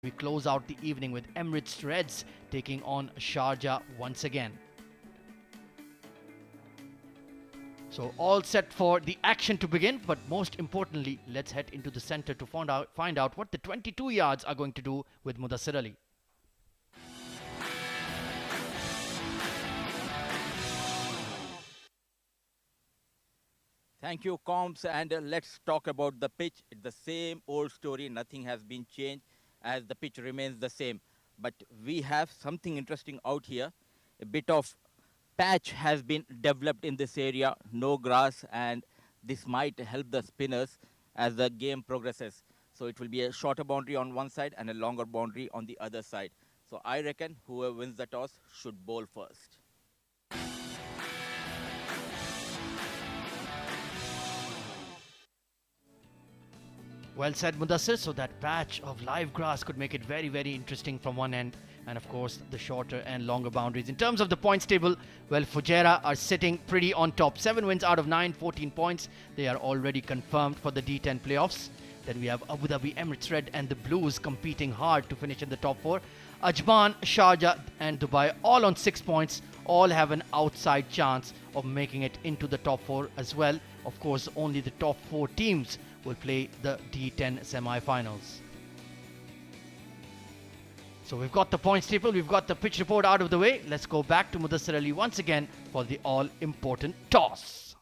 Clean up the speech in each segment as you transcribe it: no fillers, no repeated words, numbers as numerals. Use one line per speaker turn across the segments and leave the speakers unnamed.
We close out the evening with Emirates Reds taking on Sharjah once again. So all set for the action to begin, but most importantly, let's head into the center to find out what the 22 yards are going to do with Mudassir Ali.
Thank you, Combs, and let's talk about the pitch. It's the same old story. Nothing has been changed as the pitch remains the same. But we have something interesting out here. A bit of patch has been developed in this area, no grass, and this might help the spinners as the game progresses. So it will be a shorter boundary on one side and a longer boundary on the other side. So I reckon whoever wins the toss should bowl first.
Well said, Mudassir. So that patch of live grass could make it very, very interesting from one end. And of course, the shorter and longer boundaries. In terms of the points table, well, Fujairah are sitting pretty on top. 7 wins out of 9, 14 points. They are already confirmed for the D10 playoffs. Then we have Abu Dhabi, Emirates Red and the Blues competing hard to finish in the top 4. Ajman, Sharjah and Dubai all on 6 points. All have an outside chance of making it into the top 4 as well. Of course, only the top 4 teams will play the D10 semi-finals. So we've got the points table, we've got the pitch report out of the way. Let's go back to Mudassir Ali once again for the all-important toss.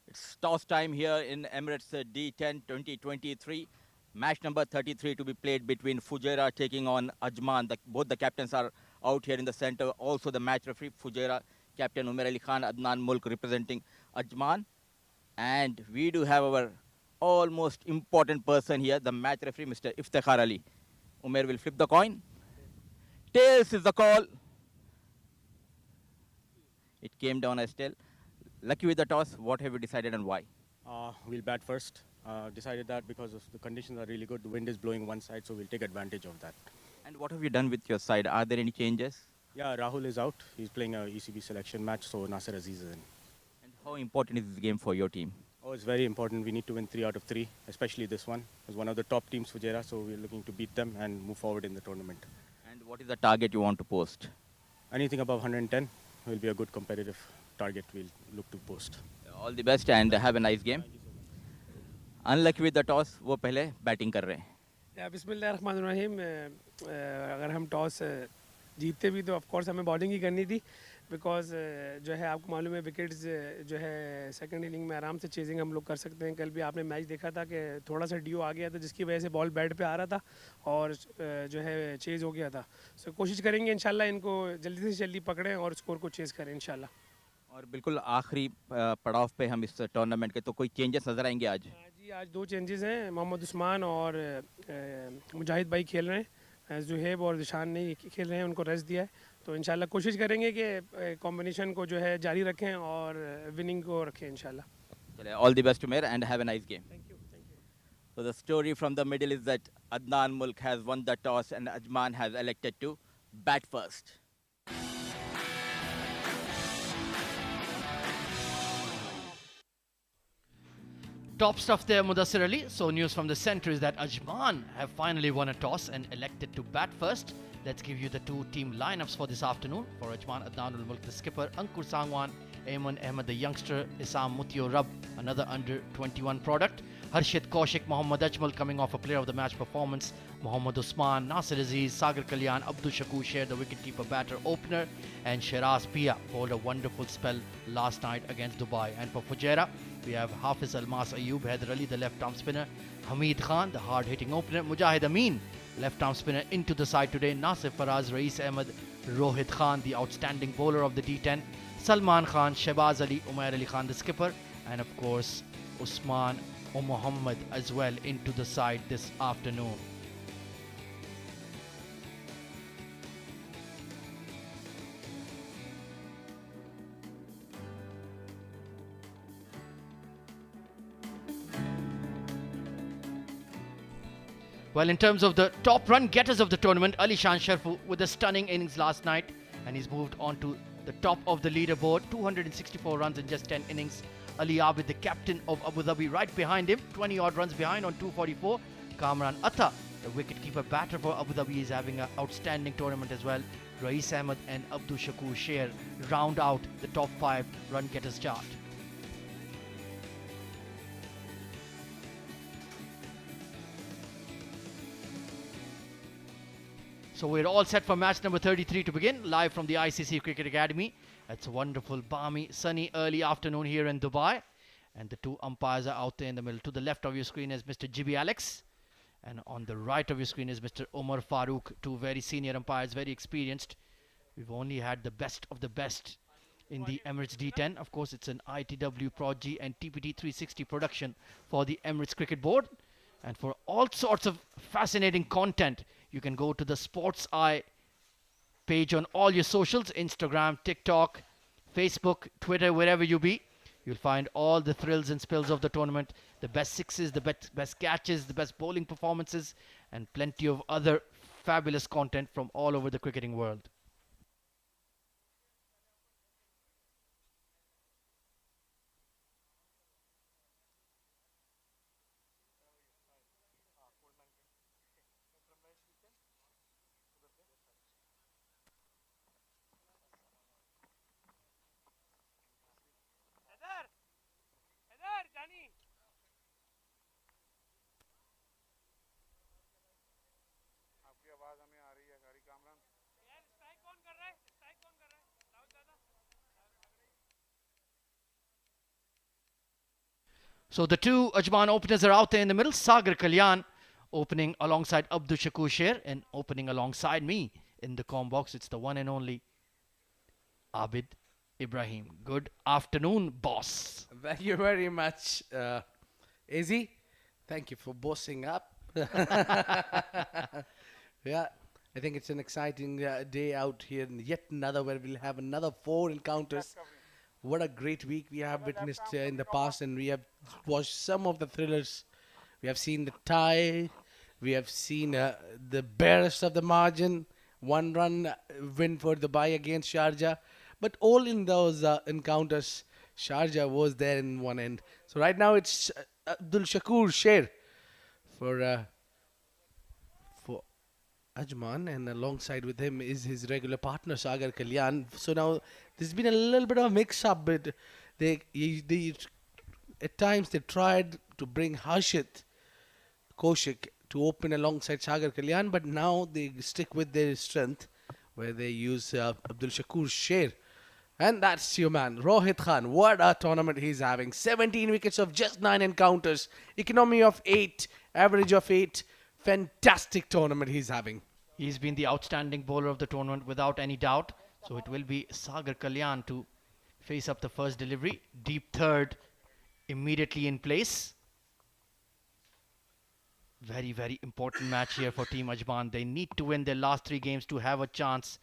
It's toss time here in Emirates D10 2023. Match number 33 to be played between Fujairah taking on Ajman. Both the captains are out here in the center. Also the match referee, Fujairah captain Umair Ali Khan, Adnan Mulk representing Ajman. And we do have our almost important person here, the match referee, Mr. Iftikhar Ali. Umair will flip the coin. Tails is the call. It came down as tail. Lucky with the toss. What have you decided and why?
We'll bat first. Decided that because the conditions are really good. The wind is blowing one side, so we'll take advantage of that.
And what have you done with your side? Are there any changes?
Yeah, Rahul is out. He's playing a ECB selection match, so Nasser Aziz is in.
And how important is this game for your team?
Oh, it's very important. We need to win 3 out of 3, especially this one. It's one of the top teams for Fujairah, so we're looking to beat them and move forward in the tournament.
And what is the target you want to post?
Anything above 110 will be a good competitive target we'll look to post.
All the best and have a nice game. Unlucky with the toss, वो पहले batting कर रहे हैं.
बिस्मिल्लाहिर्रहमानिर्रहीम. अगर हम toss जीतते भी तो ऑफ कोर्स हमें बॉलिंग ही करनी थी बिकॉज जो है आपको मालूम है विकेट्स जो है सेकंड इनिंग में आराम से चेजिंग हम लोग कर सकते हैं. कल भी आपने मैच देखा था कि थोड़ा सा ड्यू आ गया था जिसकी वजह से बॉल बैट पे आ रहा था और जो है चेज हो गया था. सो कोशिश करेंगे इंशाल्लाह इनको जल्दी से जल्दी पकड़ें और स्कोर को चेज करें इंशाल्लाह.
और बिल्कुल आखिरी पड़ाव पे हम इस टूर्नामेंट के, तो कोई चेंजेस नजर आएंगे आज?
जी आज 2 चेंजेस हैं. मोहम्मद उस्मान और मुजाहिद भाई खेल रहे हैं. जुहेब और दिशान नहीं खेल रहे हैं, उनको रेस्ट दिया है. तो इंशाल्लाह कोशिश करेंगे कि कॉम्बिनेशन को जो है जारी रखें और विनिंग को रखें इंशाल्लाह.
चलिए, all the best mayor and have a nice game.
Thank you.
So the story from the middle is that Adnan Mulk has won the toss and Ajman has elected to bat first.
Top stuff there, Mudassir Ali. So news from the center is that Ajman have finally won a toss and elected to bat first. Let's give you the 2 team lineups for this afternoon. For Ajman, Adnan Mulk, the skipper, Ankur Sangwan, Ayman Ahmed, the youngster, Isam Mutio Rab, another under 21 product, Harshit Kaushik, Mohammad Ajmal coming off a player of the match performance, Mohammad Usman, Nasir Aziz, Sagar Kalyan, Abdul Shakur shared the wicketkeeper batter opener, and Shiraz Pia bowled a wonderful spell last night against Dubai. And for Fujairah, we have Hafiz Almas Ayub, Haider Ali, the left-arm spinner, Hamid Khan, the hard-hitting opener, Mujahid Amin, left-arm spinner into the side today, Nasif Faraz, Rais Ahmed, Rohit Khan, the outstanding bowler of the D10, Salman Khan, Shehbaz Ali, Umair Ali Khan, the skipper, and of course Usman or Muhammad as well into the side this afternoon. Well, in terms of the top run getters of the tournament, Ali Shan Sharfu with a stunning innings last night, and he's moved on to the top of the leaderboard. 264 runs in just 10 innings. Ali Abid, the captain of Abu Dhabi, right behind him, 20 odd runs behind on 244. Kamran Atta, the wicketkeeper batter for Abu Dhabi, is having an outstanding tournament as well. Rais Ahmed and Abdul Shakur Sher round out the top 5 run getters chart. So we're all set for match number 33 to begin, live from the ICC Cricket Academy. It's a wonderful, balmy, sunny early afternoon here in Dubai. And the two umpires are out there in the middle. To the left of your screen is Mr. Jibi Alex. And on the right of your screen is Mr. Omar Farooq. Two very senior umpires, very experienced. We've only had the best of the best in the Emirates D10. Of course, it's an ITW Prodigy and TPT 360 production for the Emirates Cricket Board. And for all sorts of fascinating content, you can go to the Sports Eye page on all your socials, Instagram, TikTok, Facebook, Twitter, wherever you be. You'll find all the thrills and spills of the tournament, the best sixes, the best catches, the best bowling performances, and plenty of other fabulous content from all over the cricketing world. So the two Ajman openers are out there in the middle. Sagar Kalyan opening alongside Abdul Shakur Sher, and opening alongside me in the com box, it's the one and only Abid Ibrahim. Good afternoon, boss.
Thank you very much, Izzy. Thank you for bossing up. Yeah, I think it's an exciting day out here, and yet another where we'll have another 4 encounters. What a great week we have witnessed in the past, and we have watched some of the thrillers. We have seen the tie, we have seen the barest of the margin, 1-run win for Dubai against Sharjah. But all in those encounters, Sharjah was there in one end. So right now it's Abdul Shakur Sher for Ajman, and alongside with him is his regular partner Sagar Kalyan. So now there's been a little bit of a mix-up, but they at times they tried to bring Harshit Kaushik to open alongside Sagar Kalyan, but now they stick with their strength where they use Abdul Shakur Sher. And that's your man, Rohit Khan. What a tournament he's having. 17 wickets of just 9 encounters. Economy of 8, average of 8. Fantastic tournament he's having.
He's been the outstanding bowler of the tournament without any doubt. So it will be Sagar Kalyan to face up the first delivery. Deep third immediately in place. Very, very important match here for Team Ajman. They need to win their last 3 games to have a chance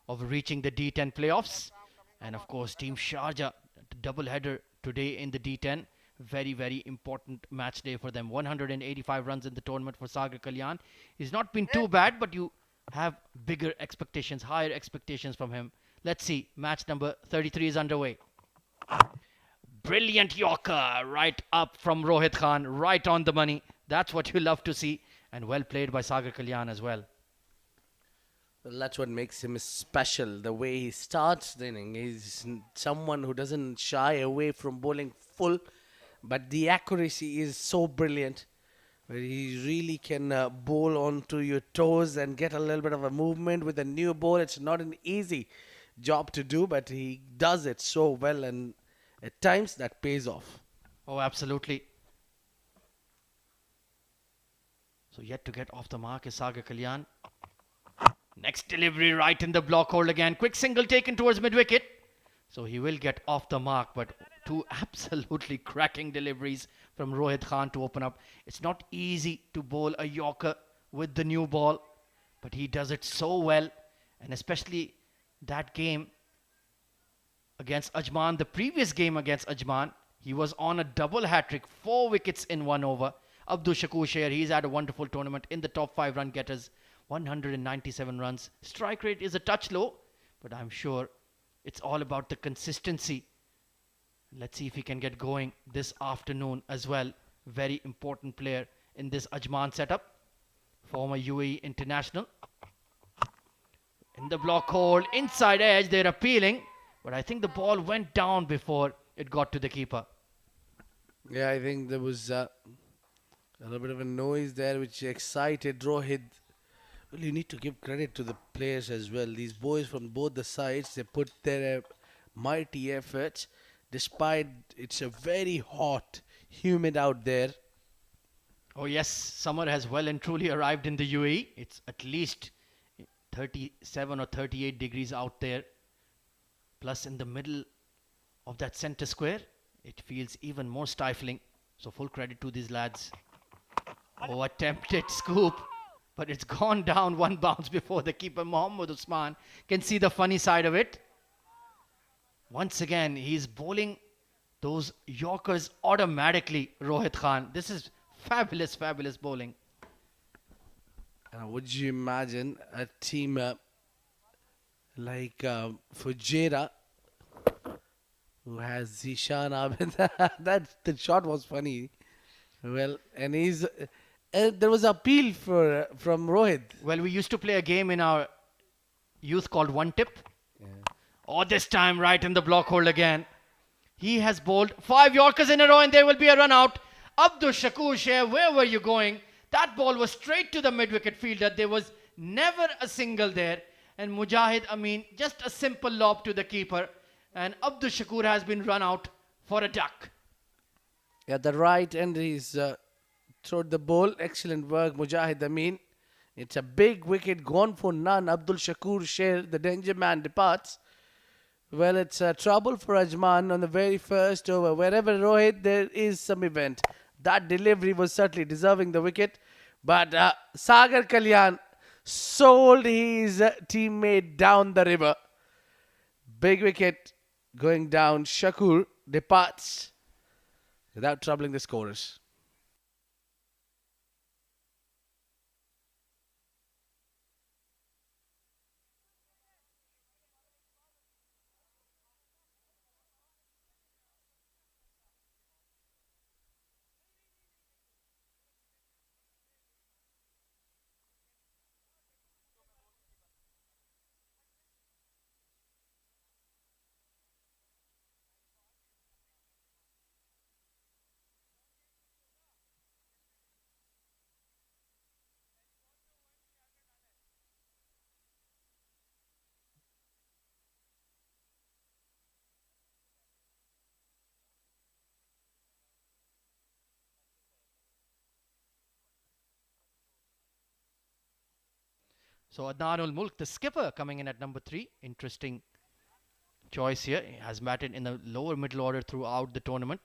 of reaching the D10 playoffs. And of course, Team Sharjah, double header today in the D10. Very, very important match day for them. 185 runs in the tournament for Sagar Kalyan. He's not been too bad, but you have bigger expectations, higher expectations from him. Let's see. Match number 33 is underway. Brilliant Yorker right up from Rohit Khan, right on the money. That's what you love to see. And well played by Sagar Kalyan as well.
Well, that's what makes him special. The way he starts the inning. He's someone who doesn't shy away from bowling full. But the accuracy is so brilliant, where he really can bowl onto your toes and get a little bit of a movement with a new ball. It's not an easy job to do, but he does it so well, and at times that pays off.
Oh, absolutely. So yet to get off the mark is Sagar Kalyan. Next delivery right in the block hole again. Quick single taken towards mid-wicket. So he will get off the mark, but 2 absolutely cracking deliveries from Rohit Khan to open up. It's not easy to bowl a Yorker with the new ball, but he does it so well. And especially that game against Ajman, the previous game against Ajman, he was on a double hat-trick, 4 wickets in 1 over. Abdul Shakur Sher, he's had a wonderful tournament in the top 5 run getters, 197 runs. Strike rate is a touch low, but I'm sure it's all about the consistency. Let's see if he can get going this afternoon as well. Very important player in this Ajman setup. Former UAE international. In the block hole, inside edge, they're appealing. But I think the ball went down before it got to the keeper.
Yeah, I think there was a little bit of a noise there which excited Rohit. Well, you need to give credit to the players as well. These boys from both the sides, they put their mighty efforts despite it's a very hot, humid out there.
Oh yes, summer has well and truly arrived in the UAE. It's at least 37 or 38 degrees out there. Plus in the middle of that center square, it feels even more stifling. So full credit to these lads. Oh, attempted scoop. But it's gone down one bounce before the keeper, Mohammad Usman, can see the funny side of it. Once again, he's bowling those Yorkers automatically, Rohit Khan. This is fabulous, fabulous bowling.
Would you imagine a team like Fujairah, who has Zishan Abid? The shot was funny. Well, and he's... there was appeal from Rohit.
Well, we used to play a game in our youth called One Tip.
Yeah.
Oh, this time right in the block hole again. He has bowled 5 Yorkers in a row and there will be a run out. Abdul Shakur Sheikh, where were you going? That ball was straight to the mid-wicket fielder. There was never a single there. And Mujahid Amin, just a simple lob to the keeper. And Abdul Shakur has been run out for a duck.
Yeah, the right end he's throwed the ball. Excellent work, Mujahid Amin. It's a big wicket gone for none. Abdul Shakur Sheikh, the danger man, departs. Well, it's trouble for Ajman on the very first over. Wherever Rohit, there is some event. That delivery was certainly deserving the wicket. But Sagar Kalyan sold his teammate down the river. Big wicket going down. Shakur departs without troubling the scorers.
So Adnan ul Mulk, the skipper, coming in at number 3. Interesting choice here. He has batted in the lower middle order throughout the tournament.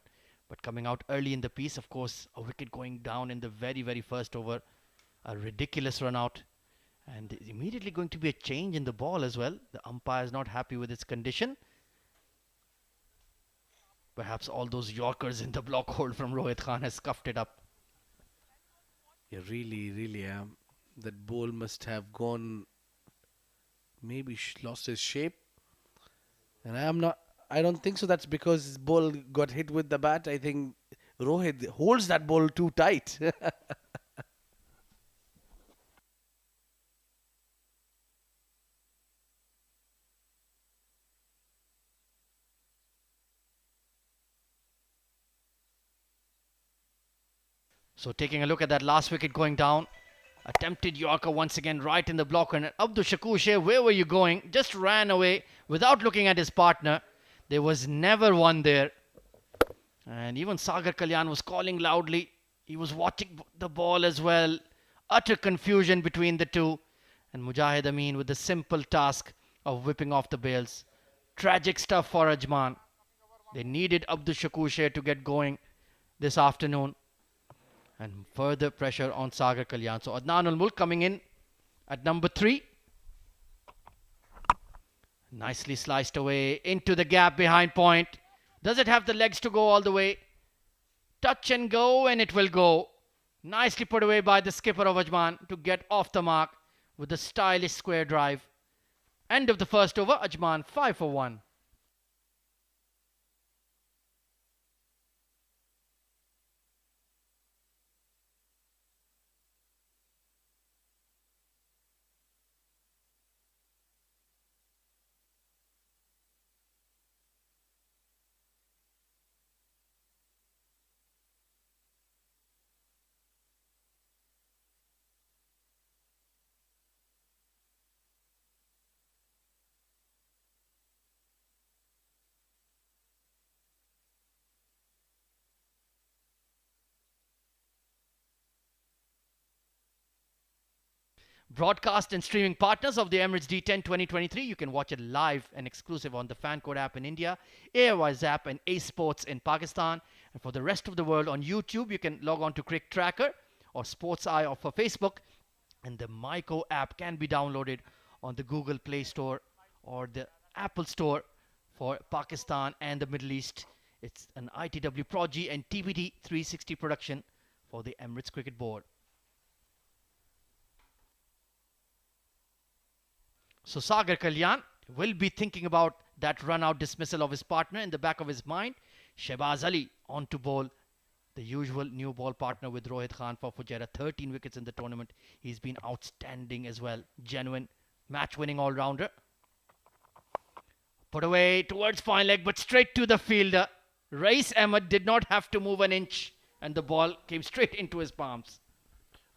But coming out early in the piece, of course, a wicket going down in the very, very first over. A ridiculous run out. And immediately going to be a change in the ball as well. The umpire is not happy with its condition. Perhaps all those Yorkers in the block hold from Rohit Khan has scuffed it up.
Yeah, really, that ball must have gone, maybe lost his shape. And I don't think so. That's because his ball got hit with the bat. I think Rohit holds that ball too tight.
So taking a look at that last wicket going down. Attempted Yorker once again right in the block. And Abdul Shakur Sheikh, where were you going? Just ran away without looking at his partner. There was never one there. And even Sagar Kalyan was calling loudly. He was watching the ball as well. Utter confusion between the two. And Mujahid Amin with the simple task of whipping off the bails. Tragic stuff for Ajman. They needed Abdul Shakur Sheikh to get going this afternoon. And further pressure on Sagar Kalyan. So Adnan ul Mulk coming in at number 3. Nicely sliced away into the gap behind point. Does it have the legs to go all the way? Touch and go, and it will go. Nicely put away by the skipper of Ajman to get off the mark with a stylish square drive. End of the first over. Ajman 5 for 1. Broadcast and streaming partners of the Emirates D10 2023. You can watch it live and exclusive on the Fan Code app in India, AIY's app, and A Sports in Pakistan. And for the rest of the world on YouTube, you can log on to CricTracker or Sports Eye or for Facebook. And the Myco app can be downloaded on the Google Play Store or the Apple Store for Pakistan and the Middle East. It's an ITW Prodigy and TBT 360 production for the Emirates Cricket Board. So Sagar Kalyan will be thinking about that run-out dismissal of his partner in the back of his mind. Shehbaz Ali on to bowl, the usual new ball partner with Rohit Khan for Fujairah. 13 wickets in the tournament. He's been outstanding as well. Genuine match-winning all-rounder. Put away towards fine leg, but straight to the fielder. Rais Ahmed did not have to move an inch, and the ball came straight into his palms.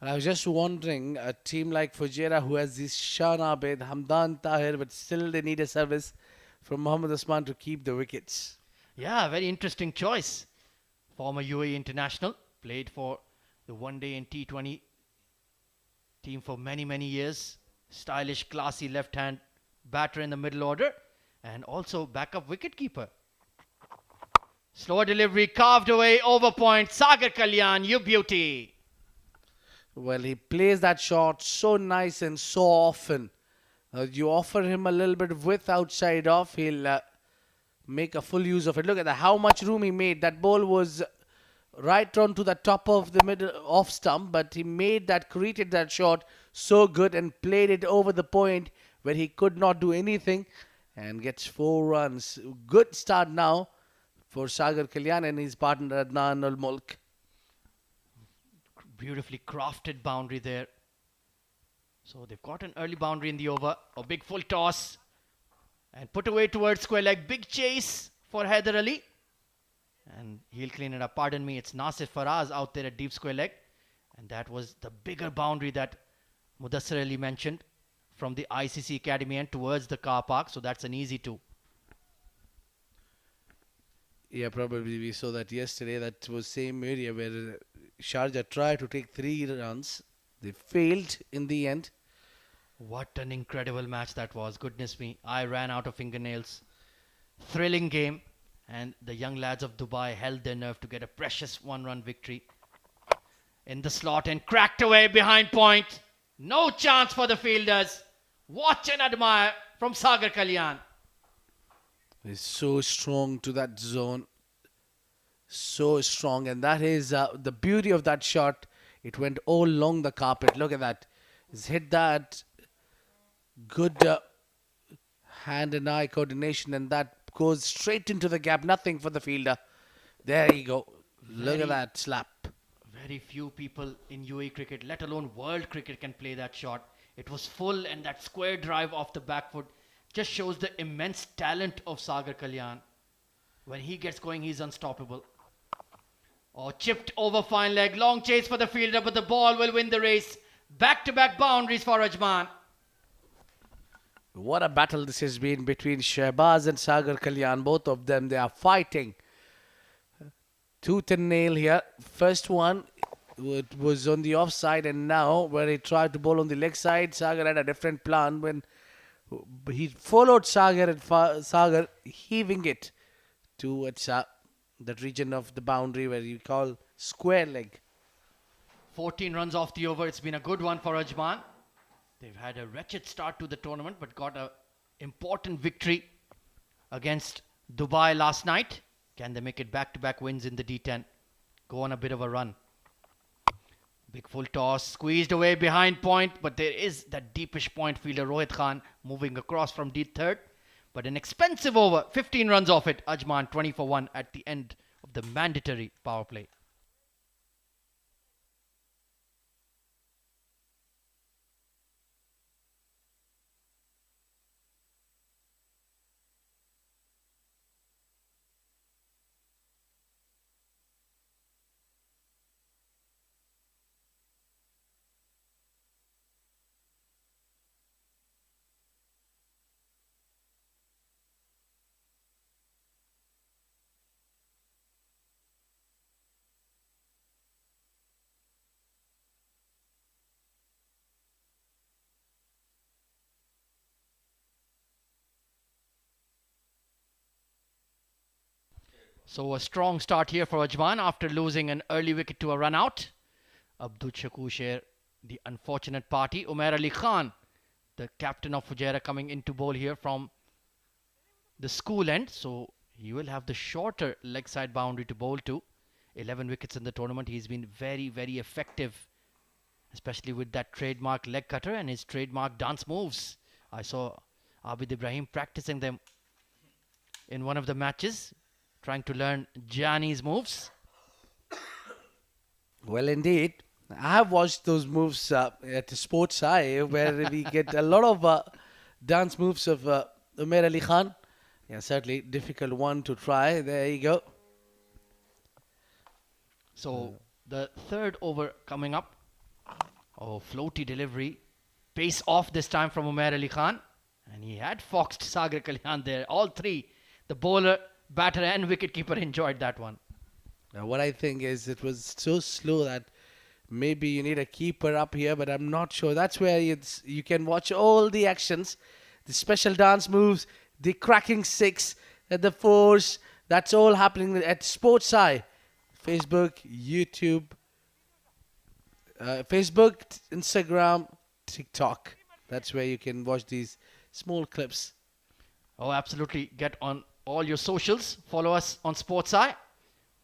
And I was just wondering, a team like Fujairah who has this Shan Abed, Hamdan Tahir, but still they need a service from Mohammad Usman to keep the wickets.
Yeah, very interesting choice. Former UAE international, played for the one-day and T20 team for many, many years. Stylish, classy left-hand batter in the middle order, and also backup wicketkeeper. Slower delivery, carved away, over point. Sagar Kalyan, you beauty.
Well, he plays that shot so nice and so often. You offer him a little bit of width outside off, he'll make a full use of it. Look at that, how much room he made. That ball was right on to the top of the middle off stump, but he made that, created that shot so good and played it over the point where he could not do anything and gets 4 runs. Good start now for Sagar Kalyan and his partner Adnan Ul Mulk.
Beautifully crafted boundary there. So they've got an early boundary in the over. A big full toss. And put away towards square leg. Big chase for Haider Ali. And he'll clean it up. Pardon me, it's Nasir Faraz out there at deep square leg. And that was the bigger boundary that Mudassir Ali mentioned from the ICC Academy end towards the car park. So that's an easy 2.
Yeah, probably we saw that yesterday. That was same area where Sharjah tried to take 3 runs. They failed in the end.
What an incredible match that was. Goodness me. I ran out of fingernails. Thrilling game. And the young lads of Dubai held their nerve to get a precious 1-run victory. In the slot and cracked away behind point. No chance for the fielders. Watch and admire from Sagar Kalyan.
He's so strong to that zone. So strong. And that is the beauty of that shot. It went all along the carpet. Look at that. He's hit that. Good hand and eye coordination. And that goes straight into the gap. Nothing for the fielder. There you go. Look at that slap.
Very few people in UAE cricket, let alone world cricket, can play that shot. It was full, and that square drive off the back foot just shows the immense talent of Sagar Kalyan. When he gets going, he's unstoppable. Oh, chipped over fine leg. Long chase for the fielder, but the ball will win the race. Back-to-back boundaries for Ajman.
What a battle this has been between Shehbaz and Sagar Kalyan. Both of them, they are fighting tooth and nail here. First one, it was on the offside, and now where he tried to bowl on the leg side, Sagar had a different plan. When he followed Sagar and Sagar heaving it towards that region of the boundary where you call square leg.
14 runs off the over. It's been a good one for Ajman. They've had a wretched start to the tournament, but got an important victory against Dubai last night. Can they make it back-to-back wins in the D10? Go on a bit of a run. Big full toss, squeezed away behind point, but there is that deepish point fielder Rohit Khan moving across from D3rd. But an expensive over, 15 runs off it. Ajman 20 for 1 at the end of the mandatory power play. So a strong start here for Ajman after losing an early wicket to a run out. Abdul Shakur Sher, the unfortunate party. Umair Ali Khan, the captain of Fujairah, coming into bowl here from the school end. So he will have the shorter leg side boundary to bowl to. 11 wickets in the tournament. He's been very, very effective, especially with that trademark leg cutter and his trademark dance moves. I saw Abid Ibrahim practicing them in one of the matches, trying to learn Gianni's moves.
Well, indeed. I have watched those moves at the Sports Eye, where we get a lot of dance moves of Umair Ali Khan. Yeah, certainly difficult one to try. There you go.
So the third over coming up. Oh, floaty delivery. Pace off this time from Umair Ali Khan. And he had foxed Sagar Kalyan there. All three, the bowler, batter and wicketkeeper, enjoyed that one.
Now, what I think is it was so slow that maybe you need a keeper up here, but I'm not sure. That's where you can watch all the actions, the special dance moves, the cracking six, the fours. That's all happening at Sports Eye. Facebook, YouTube, Facebook, Instagram, TikTok. That's where you can watch these small clips.
Oh, absolutely. Get on all your socials. Follow us on Sports Eye.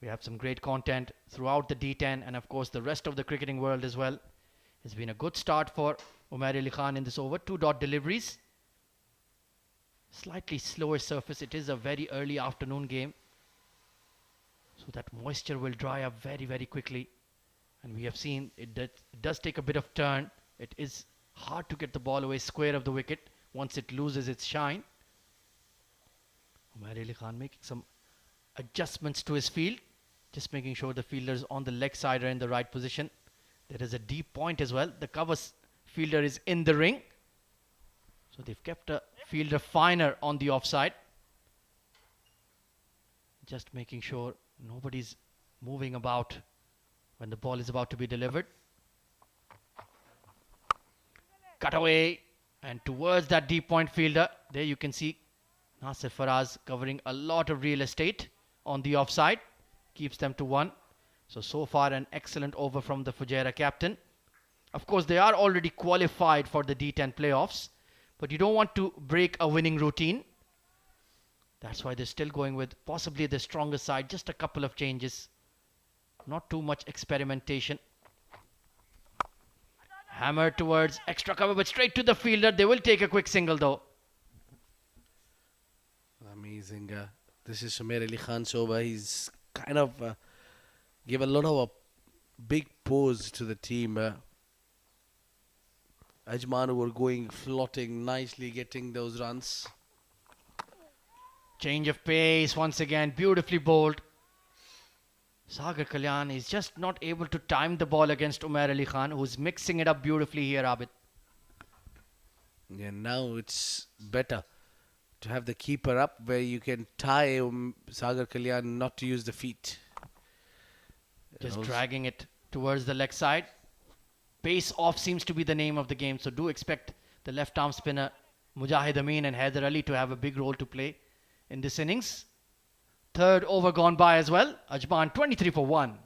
We have some great content throughout the D10 and, of course, the rest of the cricketing world as well. It's been a good start for Umair Ali Khan in this over. 2-dot deliveries. Slightly slower surface. It is a very early afternoon game. So that moisture will dry up very, very quickly. And we have seen it does take a bit of turn. It is hard to get the ball away square of the wicket once it loses its shine. Umair Ali Khan making some adjustments to his field. Just making sure the fielders on the leg side are in the right position. There is a deep point as well. The cover fielder is in the ring. So they've kept a fielder finer on the offside. Just making sure nobody's moving about when the ball is about to be delivered. Cut away and towards that deep point fielder. There you can see Nasir Faraz covering a lot of real estate on the offside. Keeps them to 1. So far an excellent over from the Fujairah captain. Of course, they are already qualified for the D10 playoffs, but you don't want to break a winning routine. That's why they're still going with possibly the stronger side. Just a couple of changes. Not too much experimentation. Hammer towards extra cover, but straight to the fielder. They will take a quick single though.
Amazing. This is Umair Ali Khan's over. He's kind of give a lot of a big pose to the team. Ajman were going floating nicely, getting those runs.
Change of pace once again, beautifully bowled. Sagar Kalyan is just not able to time the ball against Umair Ali Khan, who's mixing it up beautifully here, Abid.
Yeah, now it's better to have the keeper up where you can tie Sagar Kalyan not to use the feet.
Just dragging it towards the leg side. Pace off seems to be the name of the game, so do expect the left arm spinner Mujahid Amin and Haider Ali to have a big role to play in this innings. Third over gone by as well. Ajman 23 for 1.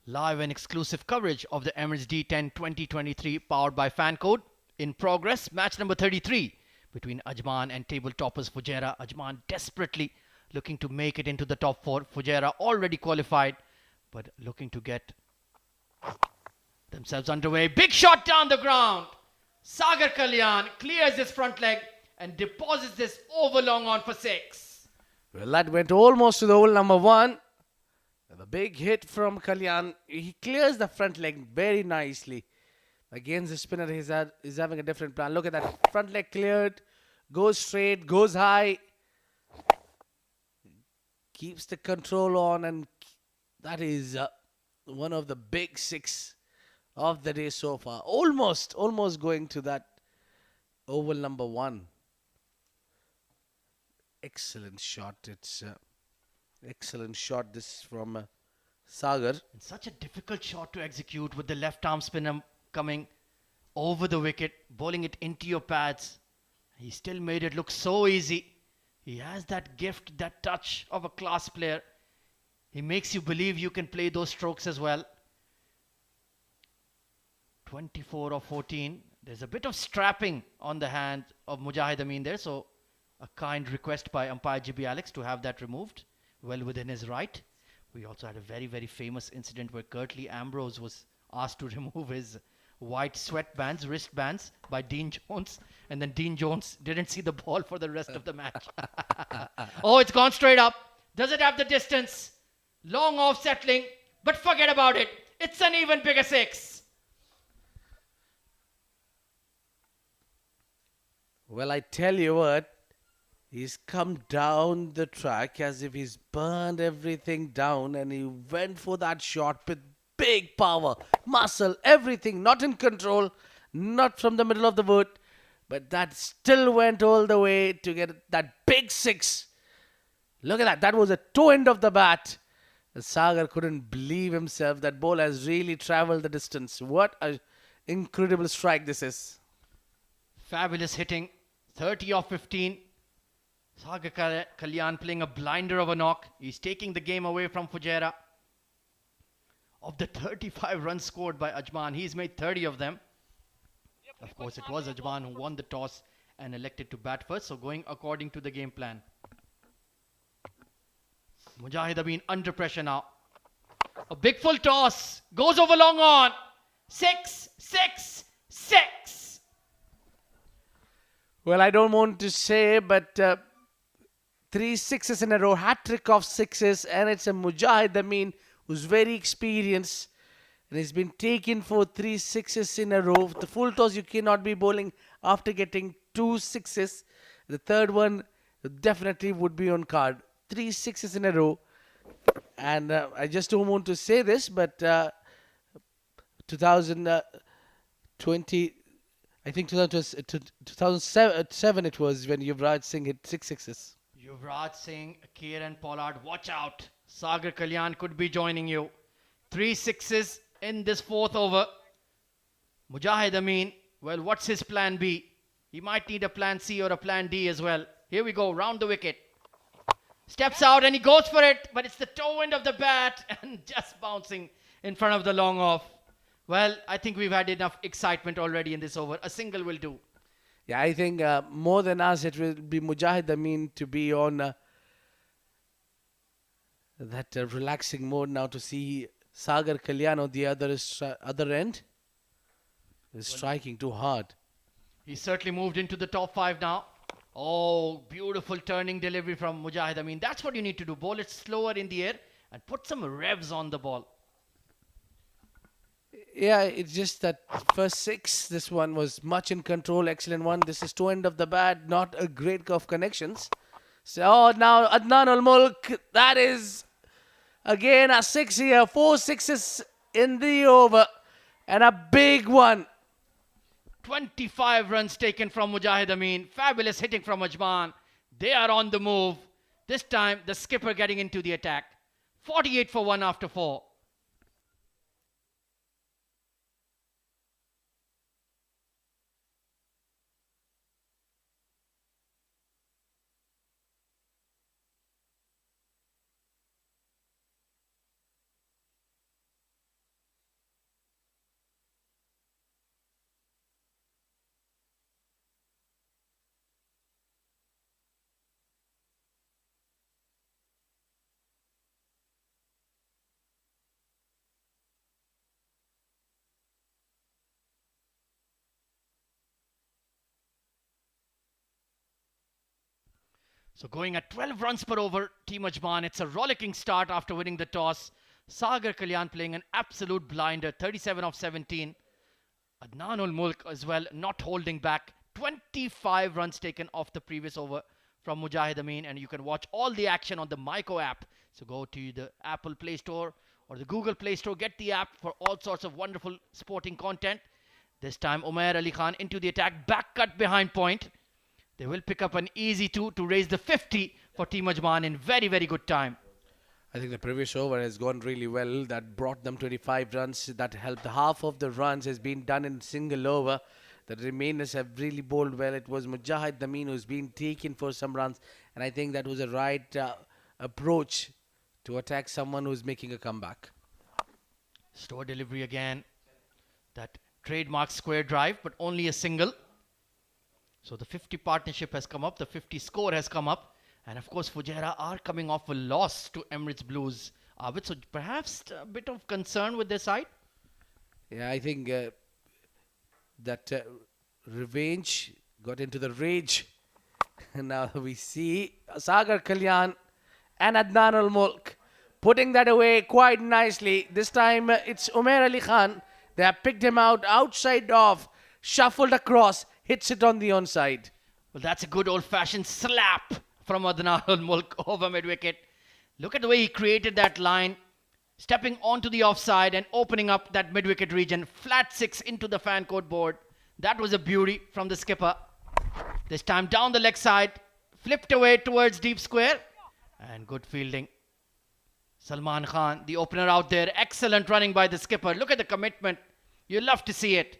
Live and exclusive coverage of the Emirates D10 2023 powered by FanCode. In progress, match number 33 between Ajman and table toppers Fujairah. Ajman desperately looking to make it into the top 4. Fujairah already qualified, but looking to get themselves underway. Big shot down the ground. Sagar Kalyan clears his front leg and deposits this over long on for 6.
Well, that went almost to the hole number 1. The big hit from Kalyan. He clears the front leg very nicely. Against the spinner, he's having a different plan. Look at that. Front leg cleared. Goes straight. Goes high. keeps the control on, and that is one of the big six of the day so far. Almost going to that oval number 1. Excellent shot. It's excellent shot this from Sagar.
And such a difficult shot to execute with the left arm spinner coming over the wicket, bowling it into your pads. He still made it look so easy. He has that gift, that touch of a class player. He makes you believe you can play those strokes as well. 24 of 14. There's a bit of strapping on the hand of Mujahid Amin there, so a kind request by umpire GB Alex to have that removed, well within his right. We also had a very, very famous incident where Curtly Ambrose was asked to remove his white sweatbands, wristbands, by Dean Jones, and then Dean Jones didn't see the ball for the rest of the match. Oh, it's gone straight up. Does it have the distance? Long off settling, but forget about it. It's an even bigger 6.
Well, I tell you what, he's come down the track as if he's burned everything down, and he went for that shot with big power, muscle, everything, not in control, not from the middle of the wood, but that still went all the way to get that big 6. Look at that. That was a toe end of the bat. Sagar couldn't believe himself. That ball has really traveled the distance. What an incredible strike this is.
Fabulous hitting. 30 of 15. Sagar Kalyan playing a blinder of a knock. He's taking the game away from Fujairah. Of the 35 runs scored by Ajman, he's made 30 of them. Of course, it was Ajman who won the toss and elected to bat first. So going according to the game plan. Mujahid Amin under pressure now. A big full toss. Goes over long on. 6, 6, 6.
Well, I don't want to say, but 3 sixes in a row. Hat-trick of 6s. And it's a Mujahid Amin who's very experienced. And he's been taken for 3 6s in a row. The full toss you cannot be bowling after getting 2 6s. The third one definitely would be on card. 3 6s in a row. And I just don't want to say this, but 2020, I think 2007 it was when Yuvraj Singh hit 6 6s.
Yuvraj Singh, Kieran Pollard, watch out. Sagar Kalyan could be joining you. 3 6s in this 4th over. Mujahid Amin, well, what's his plan B? He might need a plan C or a plan D as well. Here we go, round the wicket. Steps out and he goes for it, but it's the toe end of the bat and just bouncing in front of the long off. Well, I think we've had enough excitement already in this over. A single will do.
Yeah, I think more than us, it will be Mujahid Amin to be on that relaxing mode now to see Sagar Kalyan on the other end. Is striking too hard.
He certainly moved into the top 5 now. Oh, beautiful turning delivery from Mujahid Amin. That's what you need to do. Bowl it slower in the air and put some revs on the ball.
Yeah, it's just that first 6, this one was much in control. Excellent one. This is toe end of the bat. Not a great curve connections. So now Adnan Ul Mulk. That is again a 6 here. 4 6s in the over. And a big one.
25 runs taken from Mujahid Amin. Fabulous hitting from Ajman. They are on the move. This time, the skipper getting into the attack. 48 for 1 after 4. So going at 12 runs per over, Team Ajman. It's a rollicking start after winning the toss. Sagar Kalyan playing an absolute blinder, 37 of 17. Adnan Ul Mulk as well, not holding back. 25 runs taken off the previous over from Mujahid Amin, and you can watch all the action on the Myco app. So go to the Apple Play Store or the Google Play Store, get the app for all sorts of wonderful sporting content. This time Umair Ali Khan into the attack, back cut behind point. They will pick up an easy 2 to raise the 50 for Team Ajman in very, very good time.
I think the previous over has gone really well. That brought them 25 runs. That helped. Half of the runs has been done in single over. The remainers have really bowled well. It was Mujahid Dameen who's been taken for some runs. And I think that was a right approach to attack someone who's making a comeback.
Store delivery again. That trademark square drive, but only a single. So the 50 partnership has come up. The 50 score has come up. And of course, Fujairah are coming off a loss to Emirates Blues. So perhaps a bit of concern with their side.
Yeah, I think that revenge got into the rage. Now we see Sagar Kalyan and Adnan Al-Mulk putting that away quite nicely. This time it's Umair Ali Khan. They have picked him out outside off, shuffled across, hits it on the onside.
Well, that's a good old-fashioned slap from Adnan Al-Mulk over mid-wicket. Look at the way he created that line, stepping onto the offside and opening up that mid-wicket region. Flat 6 into the fan court board. That was a beauty from the skipper. This time down the leg side, flipped away towards deep square. And good fielding. Salman Khan, the opener out there. Excellent running by the skipper. Look at the commitment. You love to see it.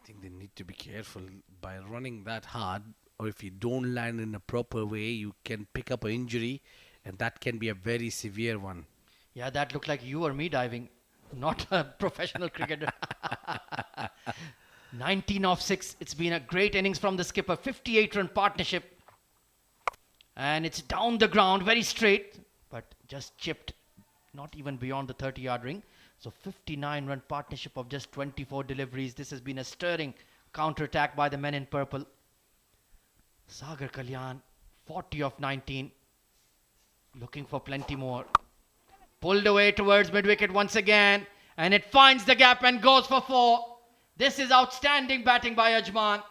I think they need to be careful by running that hard. Or if you don't land in a proper way, you can pick up an injury. And that can be a very severe one.
Yeah, that looked like you or me diving. Not a professional cricketer. 19 off 6. It's been a great innings from the skipper. 58-run partnership. And it's down the ground, very straight. But just chipped, not even beyond the 30-yard ring. So 59-run partnership of just 24 deliveries. This has been a stirring counter-attack by the men in purple. Sagar Kalyan, 40 of 19. Looking for plenty more. Pulled away towards mid-wicket once again. And it finds the gap and goes for 4. This is outstanding batting by Ajman.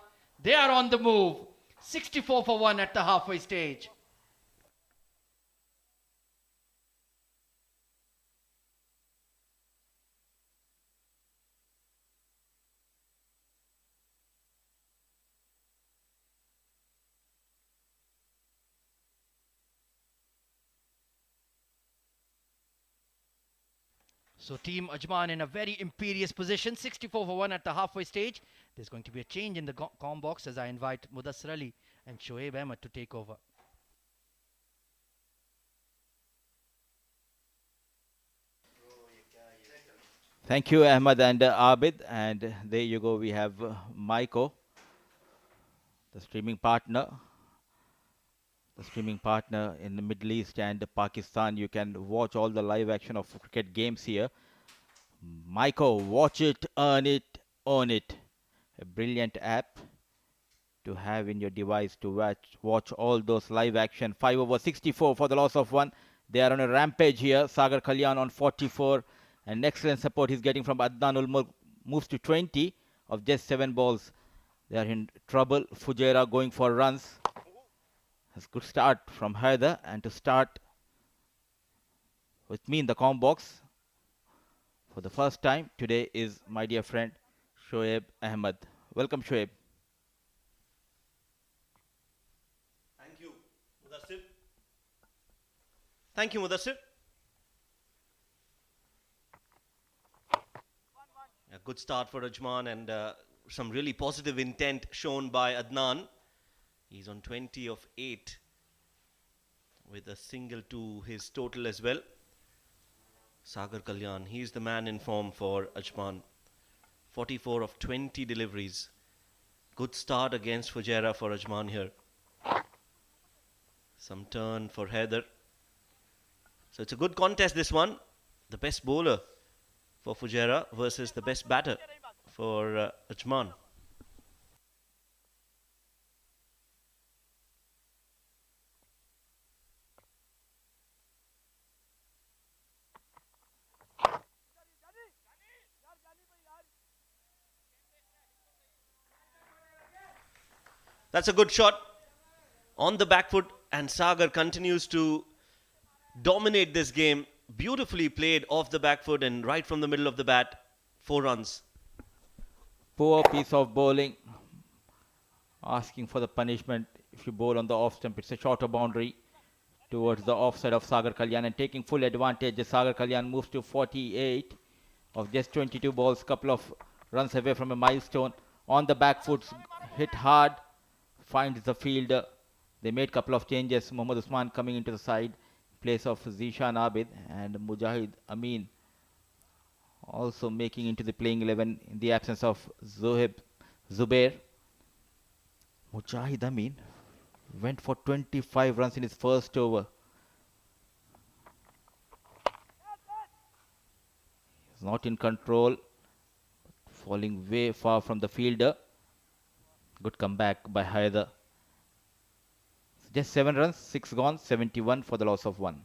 They are on the move. 64 for 1 at the halfway stage. So Team Ajman in a very imperious position, 64 for 1 at the halfway stage. There's going to be a change in the comm box as I invite Mudassir Ali and Shoaib Ahmed to take over.
Thank you, Ahmed and Abid. And there you go, we have Myco, the streaming partner. The streaming partner in the Middle East and Pakistan. You can watch all the live action of cricket games here. Myco, watch it, earn it, own it. A brilliant app to have in your device to watch all those live action. 5 over 64 for the loss of 1. They are on a rampage here. Sagar Kalyan on 44. And excellent support he's getting from Adnan Ulmulk. Moves to 20 of just 7 balls. They are in trouble. Fujairah going for runs. That's a good start from Haider. And to start with me in the comm box for the first time today is my dear friend Shoaib Ahmed. Welcome, Shoaib.
Thank you, Mudassir. Thank you, Mudassir. A good start for Ajman and some really positive intent shown by Adnan. He's on 20 of 8 with a single to his total as well. Sagar Kalyan, he's the man in form for Ajman. 44 of 20 deliveries. Good start against Fujairah for Ajman here. Some turn for Haider. So it's a good contest, this one. The best bowler for Fujairah versus the best batter for Ajman. That's a good shot. on the back foot, and Sagar continues to dominate this game. Beautifully played off the back foot and right from the middle of the bat. 4 runs.
Poor piece of bowling. Asking for the punishment. If you bowl on the off stump, it's a shorter boundary towards the offside of Sagar Kalyan, and taking full advantage. Sagar Kalyan moves to 48 of just 22 balls, couple of runs away from a milestone. On the back foot, hit hard, finds the fielder. They made couple of changes. Mohammad Usman coming into the side, place of Zishan Abid, and Mujahid Amin also making into the playing 11 in the absence of Zubair. Mujahid Amin went for 25 runs in his first over. He's not in control, falling way far from the fielder. Good comeback by Haider. Just 7 runs, 6 gone, 71 for the loss of 1.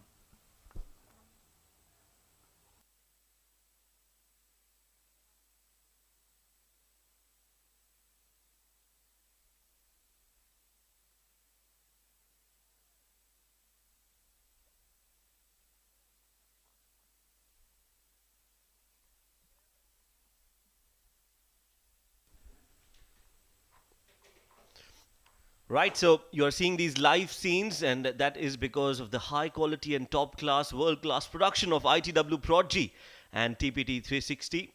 Right, so you're seeing these live scenes, and that is because of the high quality and top class, world class production of ITW Prodigy and TPT 360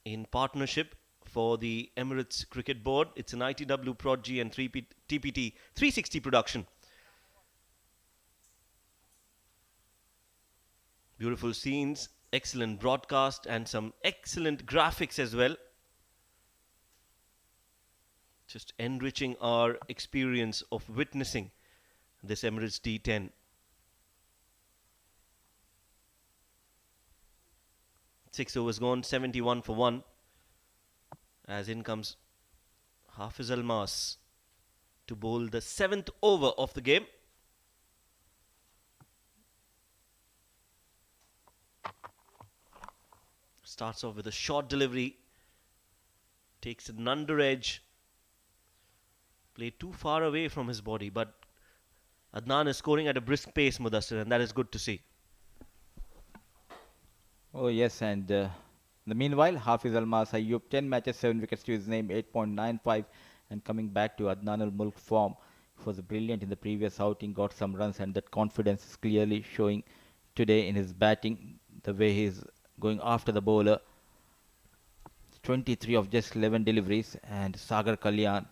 in partnership for the Emirates Cricket Board. It's an ITW Prodigy and TPT 360 production. Beautiful scenes, excellent broadcast, and some excellent graphics as well. Just enriching our experience of witnessing this Emirates D10. Six overs gone, 71 for 1. As in comes Hafiz Almas to bowl the 7th over of the game. Starts off with a short delivery. Takes an under edge. Played too far away from his body, but Adnan is scoring at a brisk pace, Mudassir, and that is good to see.
Oh yes, and in the meanwhile, Hafiz Almas Ayyub, 10 matches, 7 wickets to his name, 8.95, and coming back to Adnan al-Mulk form. He was brilliant in the previous outing, got some runs, and that confidence is clearly showing today in his batting, the way he is going after the bowler. 23 of just 11 deliveries, and Sagar Kalyan,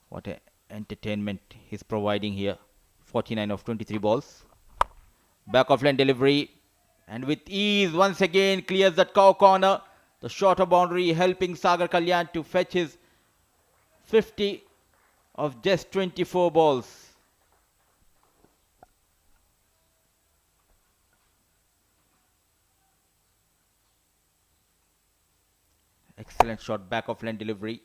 what an entertainment he's providing here. 49 of 23 balls. Back of line delivery. And with ease, once again, clears that cow corner. The shorter boundary helping Sagar Kalyan to fetch his 50 of just 24 balls. Excellent shot, back of line delivery.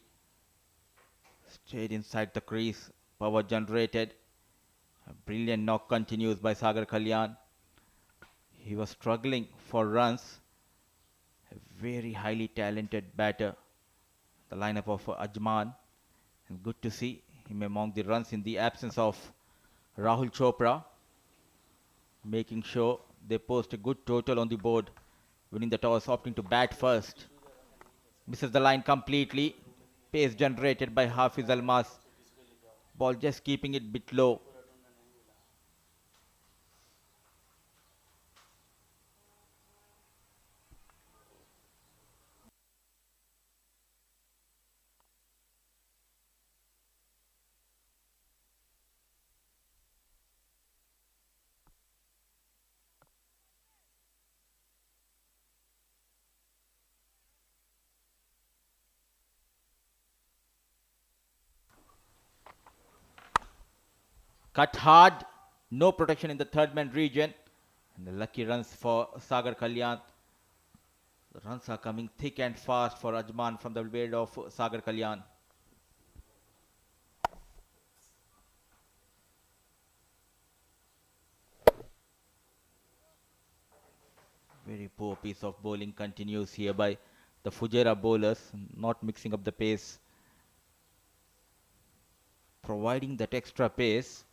Straight inside the crease, power generated. A brilliant knock continues by Sagar Kalyan. He was struggling for runs. A very highly talented batter. The lineup of Ajman. And good to see him among the runs in the absence of Rahul Chopra. Making sure they post a good total on the board. Winning the toss, opting to bat first. Misses the line completely. Pace generated by Hafiz Almas. Ball just keeping it bit low. Cut hard, no protection in the third man region. And the lucky runs for Sagar Kalyan. The runs are coming thick and fast for Ajman from the blade of Sagar Kalyan. Very poor piece of bowling continues here by the Fujairah bowlers, not mixing up the pace. providing that extra pace,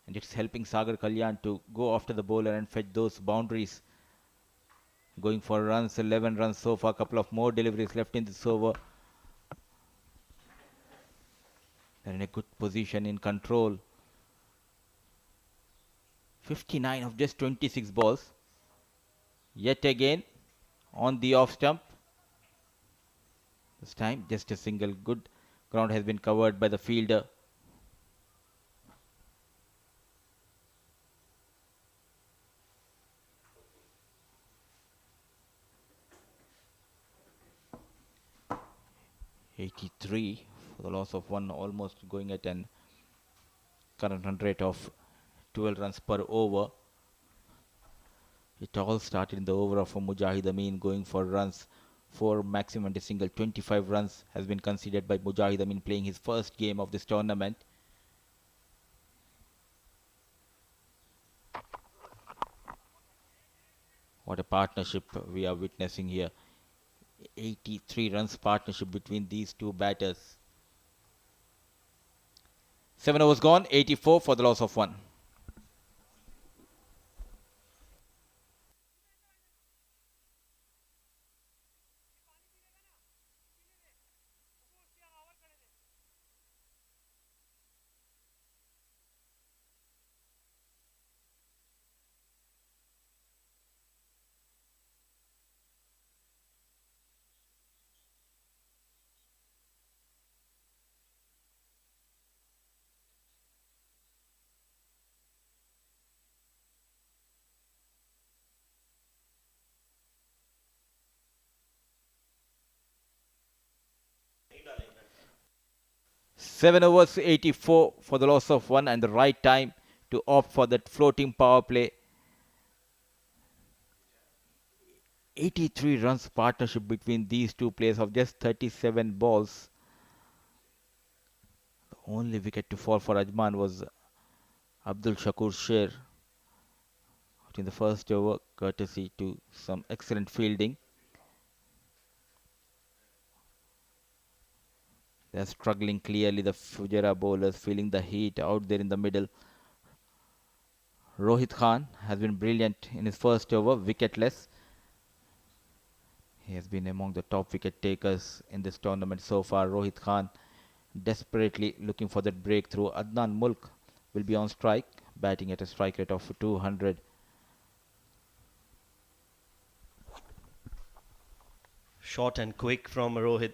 and it's helping Sagar Kalyan to go after the bowler and fetch those boundaries. Going for runs, 11 runs so far, couple of more deliveries left in this over. They're in a good position, in control. 59 of just 26 balls. Yet again on the off stump. This time just a single. Good ground has been covered by the fielder. .83 for the loss of one, almost going at an current run rate of 12 runs per over. It all started in the over of Mujahid Amin going for runs. 4 maximum and a single. 25 runs has been conceded by Mujahid Amin, playing his first game of this tournament. What a partnership we are witnessing here. 83 runs partnership between these two batters. 7 overs gone, 84 for the loss of 1. Seven overs, 84 for the loss of 1, and the right time to opt for that floating power play. 83 runs partnership between these two players of just 37 balls. The only wicket to fall for Ajman was Abdul Shakur Sher in the first over, courtesy to some excellent fielding. They are struggling clearly, the Fujairah bowlers, feeling the heat out there in the middle. Rohit Khan has been brilliant in his first over, wicketless. He has been among the top wicket takers in this tournament so far. Rohit Khan desperately looking for that breakthrough. Adnan Mulk will be on strike, batting at a strike rate of 200.
Short and quick from Rohit.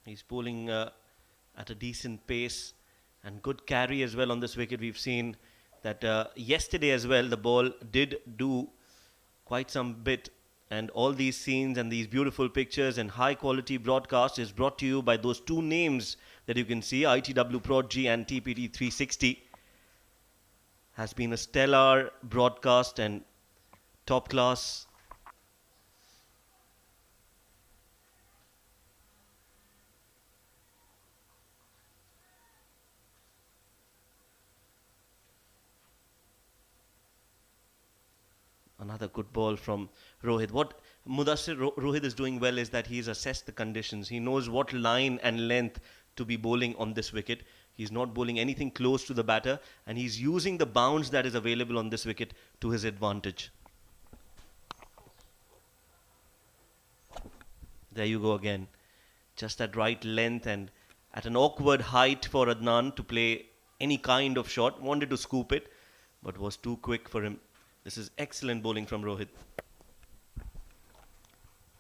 He's bowling at a decent pace and good carry as well on this wicket. We've seen that yesterday as well, the ball did do quite some bit. And all these scenes and these beautiful pictures and high quality broadcast is brought to you by those two names that you can see, ITW Prod-G and TPT 360. Has been a stellar broadcast and top class. Another good ball from Rohit. What Mudassir Rohit is doing well is that he's assessed the conditions. He knows what line and length to be bowling on this wicket. He's not bowling anything close to the batter, and he's using the bounce that is available on this wicket to his advantage. There you go again. Just at right length and at an awkward height for Adnan to play any kind of shot. Wanted to scoop it, but was too quick for him. This is excellent bowling from Rohit.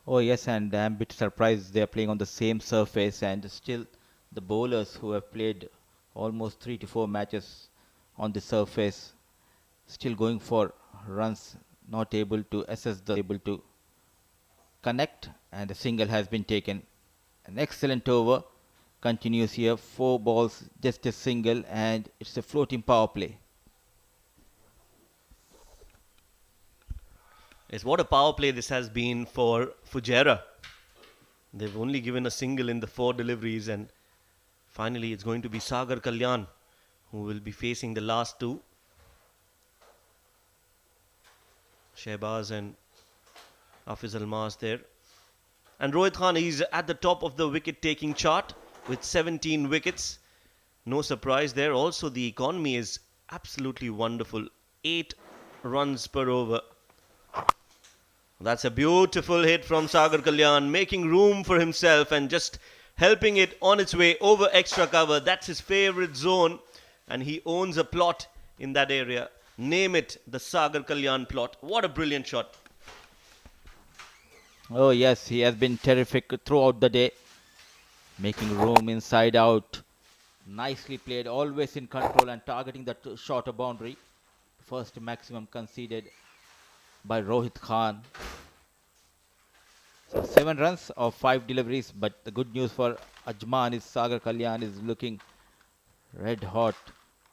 Oh yes, and I'm a bit surprised they are playing on the same surface, and still the bowlers who have played almost 3 to 4 matches on the surface still going for runs, not able to assess the able to connect, and a single has been taken. An excellent over continues here. 4 balls, just a single, and it's a floating power play.
Yes, what a power play this has been for Fujairah. They've only given a single in the 4 deliveries, and finally it's going to be Sagar Kalyan who will be facing the last 2. Shehbaz and Hafiz Almaz there. And Rohit Khan is at the top of the wicket taking chart with 17 wickets. No surprise there. Also, the economy is absolutely wonderful. 8 runs per over. That's a beautiful hit from Sagar Kalyan, making room for himself and just helping it on its way over extra cover. That's his favorite zone, and he owns a plot in that area. Name it the Sagar Kalyan plot. What a brilliant shot.
Oh yes, he has been terrific throughout the day, making room inside out. Nicely played, always in control and targeting that shorter boundary. First maximum conceded by Rohit Khan. So 7 runs of 5 deliveries, but the good news for Ajman is Sagar Kalyan is looking red hot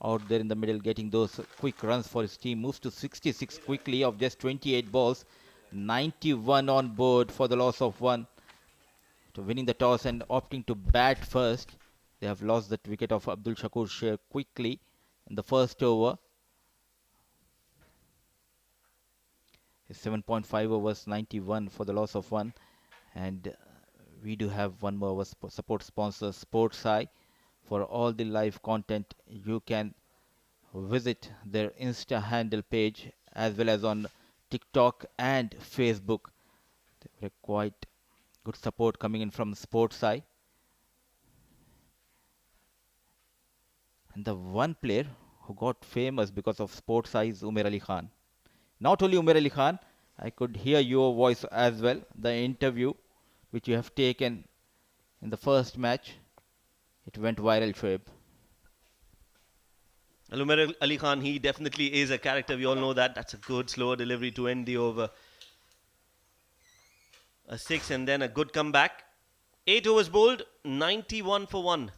out there in the middle, getting those quick runs for his team. Moves to 66 quickly of just 28 balls. 91 on board for the loss of 1. To winning the toss and opting to bat first. They have lost that wicket of Abdul Shakur Sheikh quickly in the first over. His 7.5 overs, 91 for the loss of 1. And we do have one more our support sponsor, SportsEye. For all the live content, you can visit their Insta handle page as well as on TikTok and Facebook. There quite good support coming in from SportsEye. And the one player who got famous because of SportsEye is Umair Ali Khan. Not only Umair Ali Khan, I could hear your voice as well. The interview which you have taken in the first match, it went viral, Shoaib.
Umair Ali Khan, he definitely is a character. We all know that. That's a good slower delivery to end the over. A 6 and then a good comeback. 8 overs bowled, 91 for 1.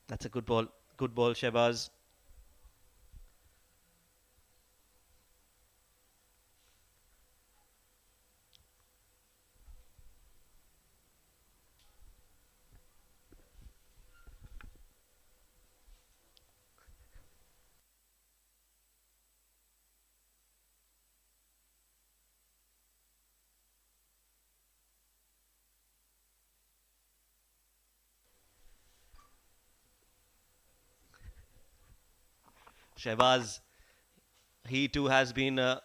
That's a good ball. Good ball, Shehbaz. Shehbaz, he too has been a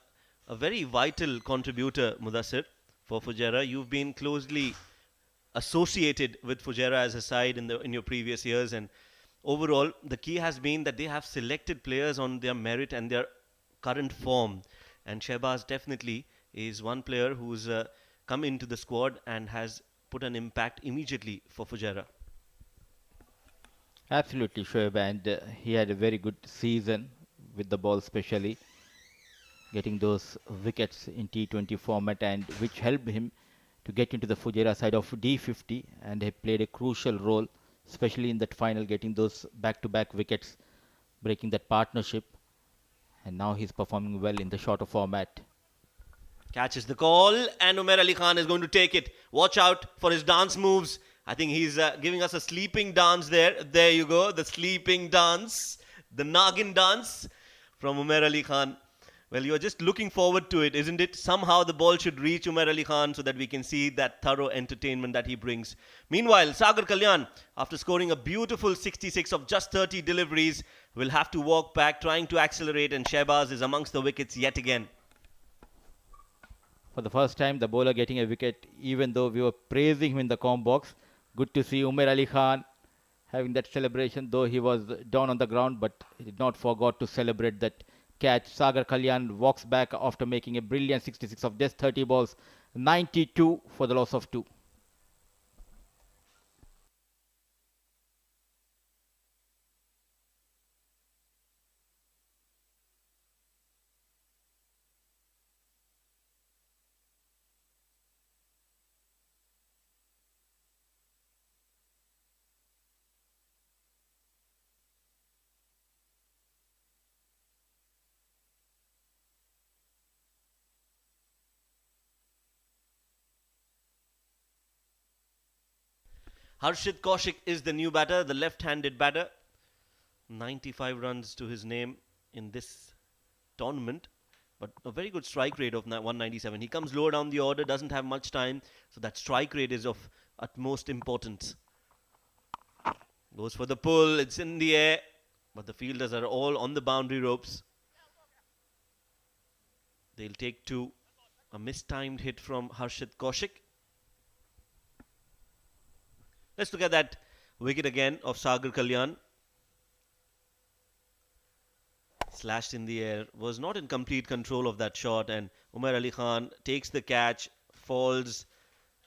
very vital contributor, Mudassir, for Fujairah. You've been closely associated with Fujairah as a side in your previous years, and overall, the key has been that they have selected players on their merit and their current form. And Shehbaz definitely is one player who's come into the squad and has put an impact immediately for Fujairah.
Absolutely, Shoaib, and he had a very good season with the ball, especially getting those wickets in T20 format, and which helped him to get into the Fujairah side of D50, and he played a crucial role, especially in that final, getting those back-to-back wickets, breaking that partnership, and now he's performing well in the shorter format.
Catches the call, and Umair Ali Khan is going to take it. Watch out for his dance moves. I think he's giving us a sleeping dance there. There you go, the sleeping dance, the Nagin dance from Umair Ali Khan. Well, you're just looking forward to it, isn't it? Somehow the ball should reach Umair Ali Khan so that we can see that thorough entertainment that he brings. Meanwhile, Sagar Kalyan, after scoring a beautiful 66 of just 30 deliveries, will have to walk back, trying to accelerate, and Shehbaz is amongst the wickets yet again.
For the first time, the bowler getting a wicket, even though we were praising him in the com box. Good to see Umair Ali Khan having that celebration, though he was down on the ground, but he did not forget to celebrate that catch. Sagar Kalyan walks back after making a brilliant 66 of just 30 balls. 92 for the loss of 2.
Harshit Kaushik is the new batter, the left-handed batter. 95 runs to his name in this tournament, but a very good strike rate of 197. He comes lower down the order, doesn't have much time, so that strike rate is of utmost importance. Goes for the pull, it's in the air, but the fielders are all on the boundary ropes. They'll take 2. A mistimed hit from Harshit Kaushik. Let's look at that wicket again of Sagar Kalyan. Slashed in the air, was not in complete control of that shot, and Umar Ali Khan takes the catch, falls,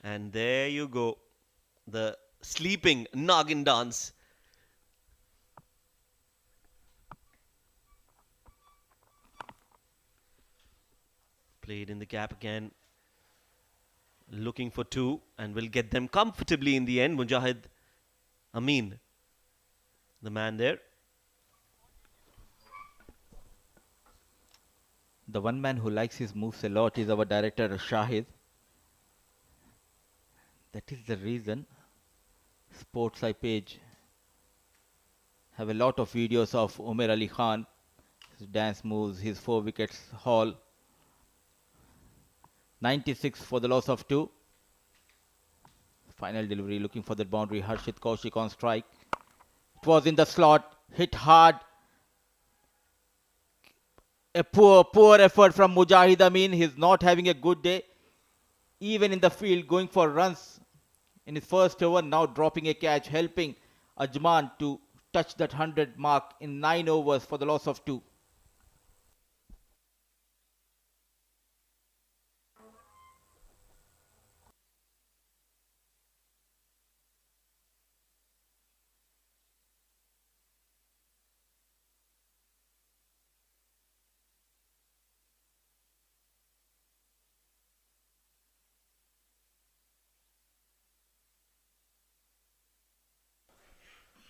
and there you go. The sleeping Nagin dance. Played in the gap again. Looking for 2 and will get them comfortably in the end. Mujahid Amin, the man there.
The one man who likes his moves a lot is our director Shahid. That is the reason Sports Eye page have a lot of videos of Umar Ali Khan, his dance moves, his 4 wickets haul. 96 for the loss of 2. Final delivery, looking for that boundary. Harshit Kaushik on strike. It was in the slot, hit hard. A poor effort from Mujahid Amin. He's not having a good day. Even in the field, going for runs in his first over, now dropping a catch, helping Ajman to touch that 100 mark in 9 overs for the loss of 2.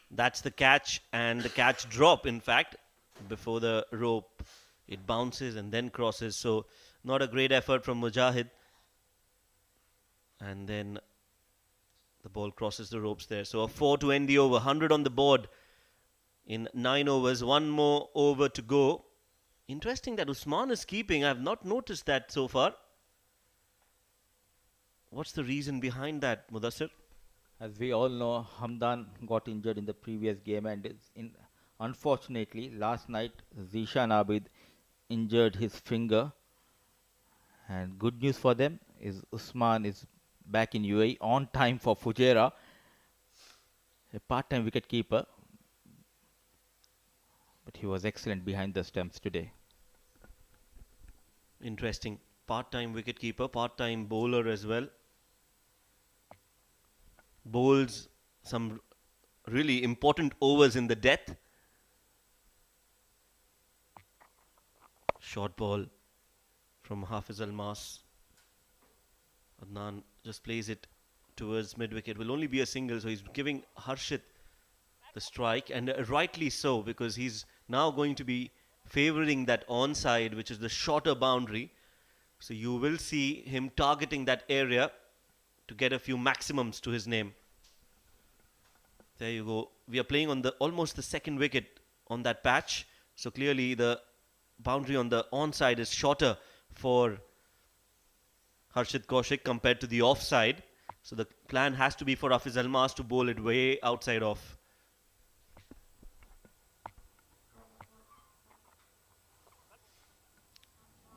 That's the catch, and the catch drop, in fact, before the rope. It bounces and then crosses, so not a great effort from Mujahid. And then the ball crosses the ropes there. So a 4 to end the over. 100 on the board in 9 overs. 1 more over to go. Interesting that Usman is keeping. I have not noticed that so far. What's the reason behind that, Mudassir?
As we all know, Hamdan got injured in the previous game, and unfortunately, last night Zishan Abid injured his finger. And good news for them is Usman is back in UAE on time for Fujairah, a part-time wicket keeper, but he was excellent behind the stumps today.
Interesting. Part-time wicket keeper, part-time bowler as well. Bowls some really important overs in the death. Short ball from Hafiz Almas. Adnan just plays it towards mid-wicket. Will only be a single, so he's giving Harshit the strike, and rightly so, because he's now going to be favouring that onside, which is the shorter boundary. So you will see him targeting that area to get a few maximums to his name. There you go. We are playing on the almost the second wicket on that patch. So clearly the boundary on the onside is shorter for Harshit Kaushik compared to the offside. So the plan has to be for Hafiz Almas to bowl it way outside off.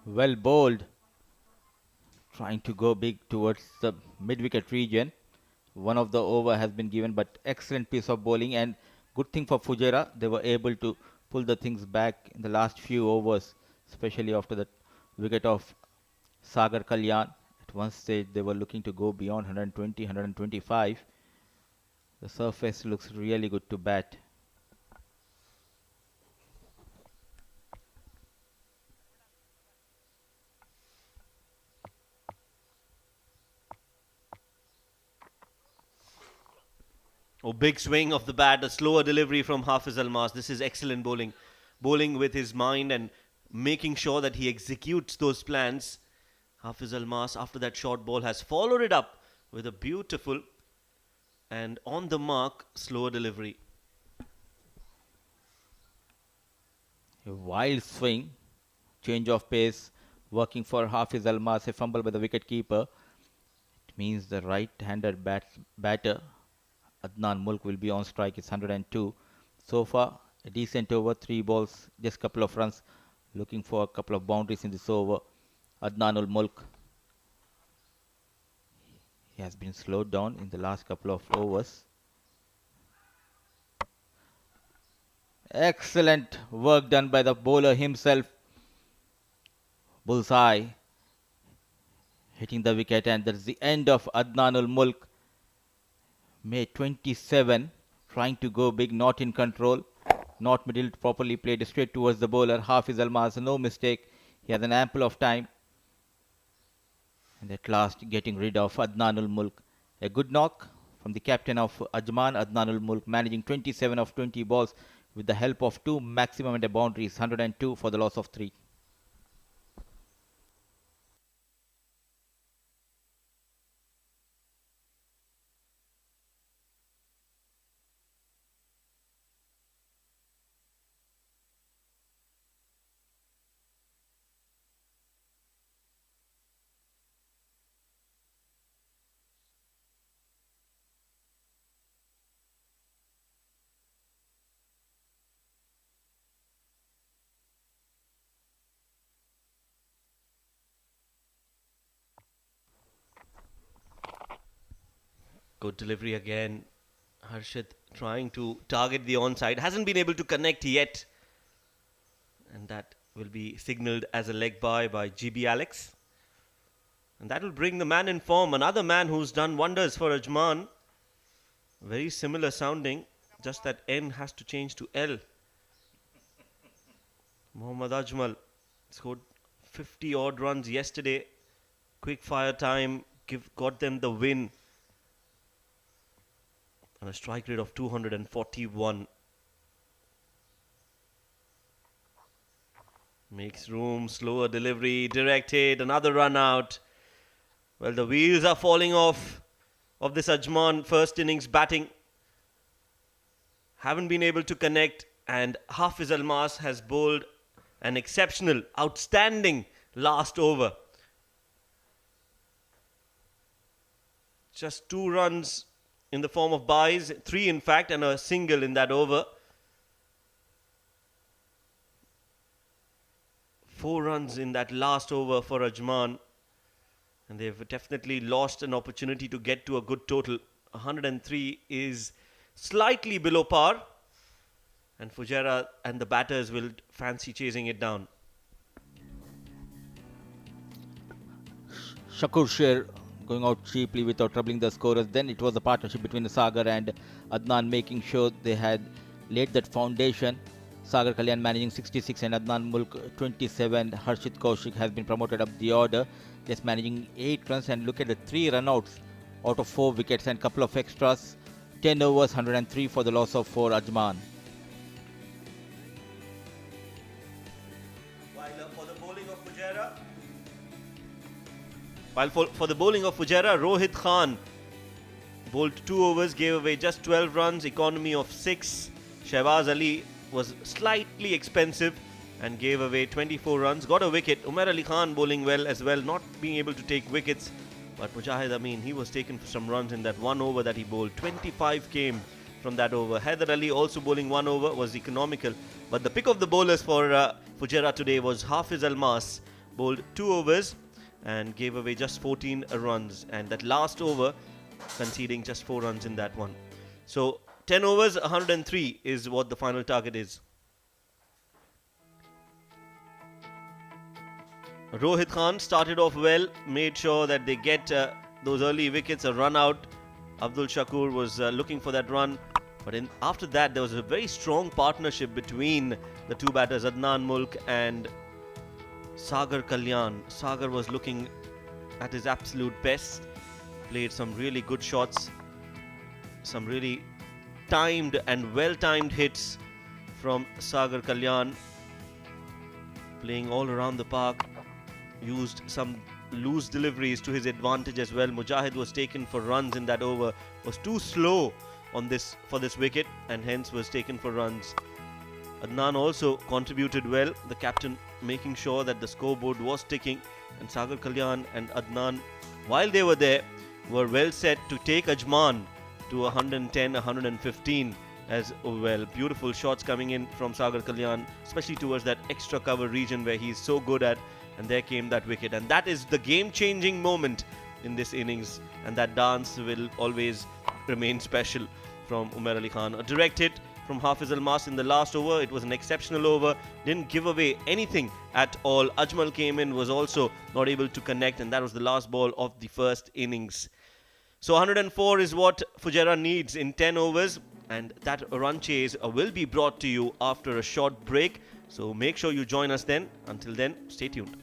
Well bowled. Trying to go big towards the mid-wicket region. One of the over has been given, but excellent piece of bowling, and good thing for Fujairah. They were able to pull the things back in the last few overs. especially after the wicket of Sagar Kalyan. At one stage, they were looking to go beyond 120, 125. The surface looks really good to bat.
Oh, big swing of the bat, a slower delivery from Hafiz Almas. This is excellent bowling. Bowling with his mind and making sure that he executes those plans. Hafiz Almas, after that short ball, has followed it up with a beautiful and on the mark slower delivery.
A wild swing, change of pace, working for Hafiz Almas, a fumble by the wicket-keeper. It means the right-handed batter, Adnan Mulk, will be on strike. It's 102. So far, a decent over, 3 balls, just a couple of runs. Looking for a couple of boundaries in this over. Adnan Mulk. He has been slowed down in the last couple of overs. Excellent work done by the bowler himself. Bullseye. Hitting the wicket, and that's the end of Adnan Mulk. May 27, trying to go big, not in control, not middle, properly played straight towards the bowler. Hafiz Almas, no mistake. He has an ample of time. And at last, getting rid of Adnan Mulk. A good knock from the captain of Ajman, Adnan Mulk, managing 27 of 20 balls with the help of 2 maximum and a boundaries, 102 for the loss of 3.
Good delivery again. Harshit trying to target the onside. Hasn't been able to connect yet. And that will be signalled as a leg by GB Alex. And that will bring the man in form. Another man who's done wonders for Ajman. Very similar sounding. Just that N has to change to L. Mohammad Ajmal scored 50 odd runs yesterday. Quick fire time got them the win. And a strike rate of 241. Makes room, slower delivery, direct hit, another run out. Well, the wheels are falling off of this Ajman first innings batting. Haven't been able to connect, and Hafiz Almas has bowled an exceptional, outstanding last over. Just 2 runs in the form of byes, 3 in fact, and a single in that over. 4 runs in that last over for Ajman. And they've definitely lost an opportunity to get to a good total. 103 is slightly below par. And Fujairah and the batters will fancy chasing it down.
Shakur Sher going out cheaply without troubling the scorers. Then it was a partnership between Sagar and Adnan, making sure they had laid that foundation. Sagar Kalyan managing 66 and Adnan Mulk 27. Harshit Kaushik has been promoted up the order, just managing 8 runs, and look at the 3 runouts out of 4 wickets and couple of extras. 10 overs, 103 for the loss of 4 Ajman.
While for the bowling of Fujairah, Rohit Khan bowled 2 overs, gave away just 12 runs, economy of 6. Shehbaz Ali was slightly expensive and gave away 24 runs, got a wicket. Umar Ali Khan bowling well as well, not being able to take wickets. But Mujahid Amin, he was taken for some runs in that 1 over that he bowled. 25 came from that over. Haider Ali also bowling 1 over, was economical. But the pick of the bowlers for Fujairah today was Hafiz Almas, bowled 2 overs and gave away just 14 runs. And that last over, conceding just 4 runs in that one. So 10 overs, 103 is what the final target is. Rohit Khan started off well, made sure that they get those early wickets, a run out. Abdul Shakur was looking for that run, but after that there was a very strong partnership between the two batters, Adnan Mulk and Sagar Kalyan. Sagar was looking at his absolute best, played some really good shots, some really timed and well-timed hits from Sagar Kalyan, playing all around the park, used some loose deliveries to his advantage as well. Mujahid was taken for runs in that over, was too slow on this for this wicket and hence was taken for runs. Adnan also contributed well, the captain making sure that the scoreboard was ticking, and Sagar Kalyan and Adnan, while they were there, were well set to take Ajman to 110, 115 as well. Beautiful shots coming in from Sagar Kalyan, especially towards that extra cover region where he's so good at, and there came that wicket. And that is the game-changing moment in this innings, and that dance will always remain special from Umar Ali Khan. A direct hit from Hafiz Almas in the last over. It was an exceptional over, didn't give away anything at all. Ajmal came in, was also not able to connect, and that was the last ball of the first innings. So 104 is what Fujairah needs in 10 overs, and that run chase will be brought to you after a short break. So make sure you join us then. Until then, stay tuned.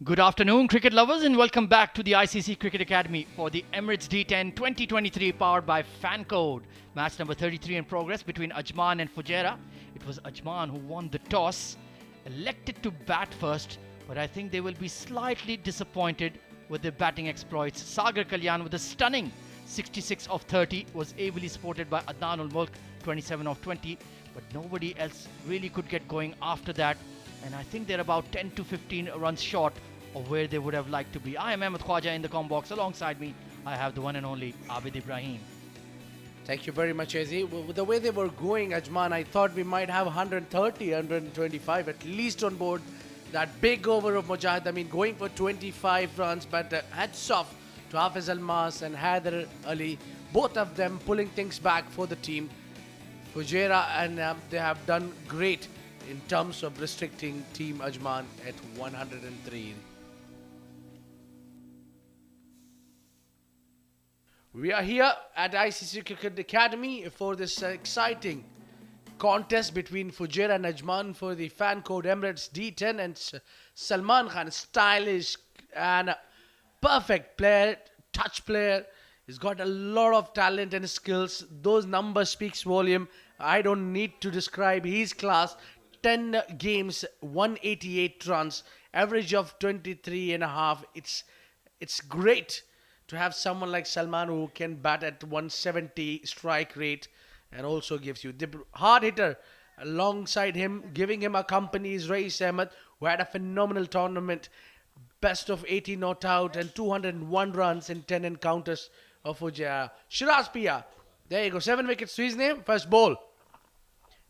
Good afternoon, cricket lovers, and welcome back to the ICC Cricket Academy for the Emirates D10 2023 powered by FanCode. Match number 33 in progress between Ajman and Fujairah. It was Ajman who won the toss, elected to bat first, but I think they will be slightly disappointed with their batting exploits. Sagar Kalyan with a stunning 66 of 30 was ably supported by Adnan ul Mulk 27 of 20, but nobody else really could get going after that, and I think they're about 10 to 15 runs short of where they would have liked to be. I am Ahmed Khwaja in the com box. Alongside me, I have the one and only Abid Ibrahim.
Thank you very much, Ezi. With the way they were going, Ajman, I thought we might have 130, 125 at least on board. That big over of Mujahid, I mean, going for 25 runs, but hats off to Hafiz Almas and Haider Ali, both of them pulling things back for the team. Fujairah and they have done great in terms of restricting Team Ajman at 103. We are here at ICC Cricket Academy for this exciting contest between Fujairah and Ajman for the fan code Emirates D10, and Salman Khan, stylish and perfect player, touch player. He's got a lot of talent and skills. Those numbers speaks volume. I don't need to describe his class. 10 games, 188 runs, average of 23 and a half. It's great to have someone like Salman who can bat at 170 strike rate and also gives you the hard hitter alongside him, giving him a company is Rais Ahmed, who had a phenomenal tournament, best of 80 not out and 201 runs in 10 encounters of Fujairah. Shiraz Pia, there you go, 7 wickets to his name. First ball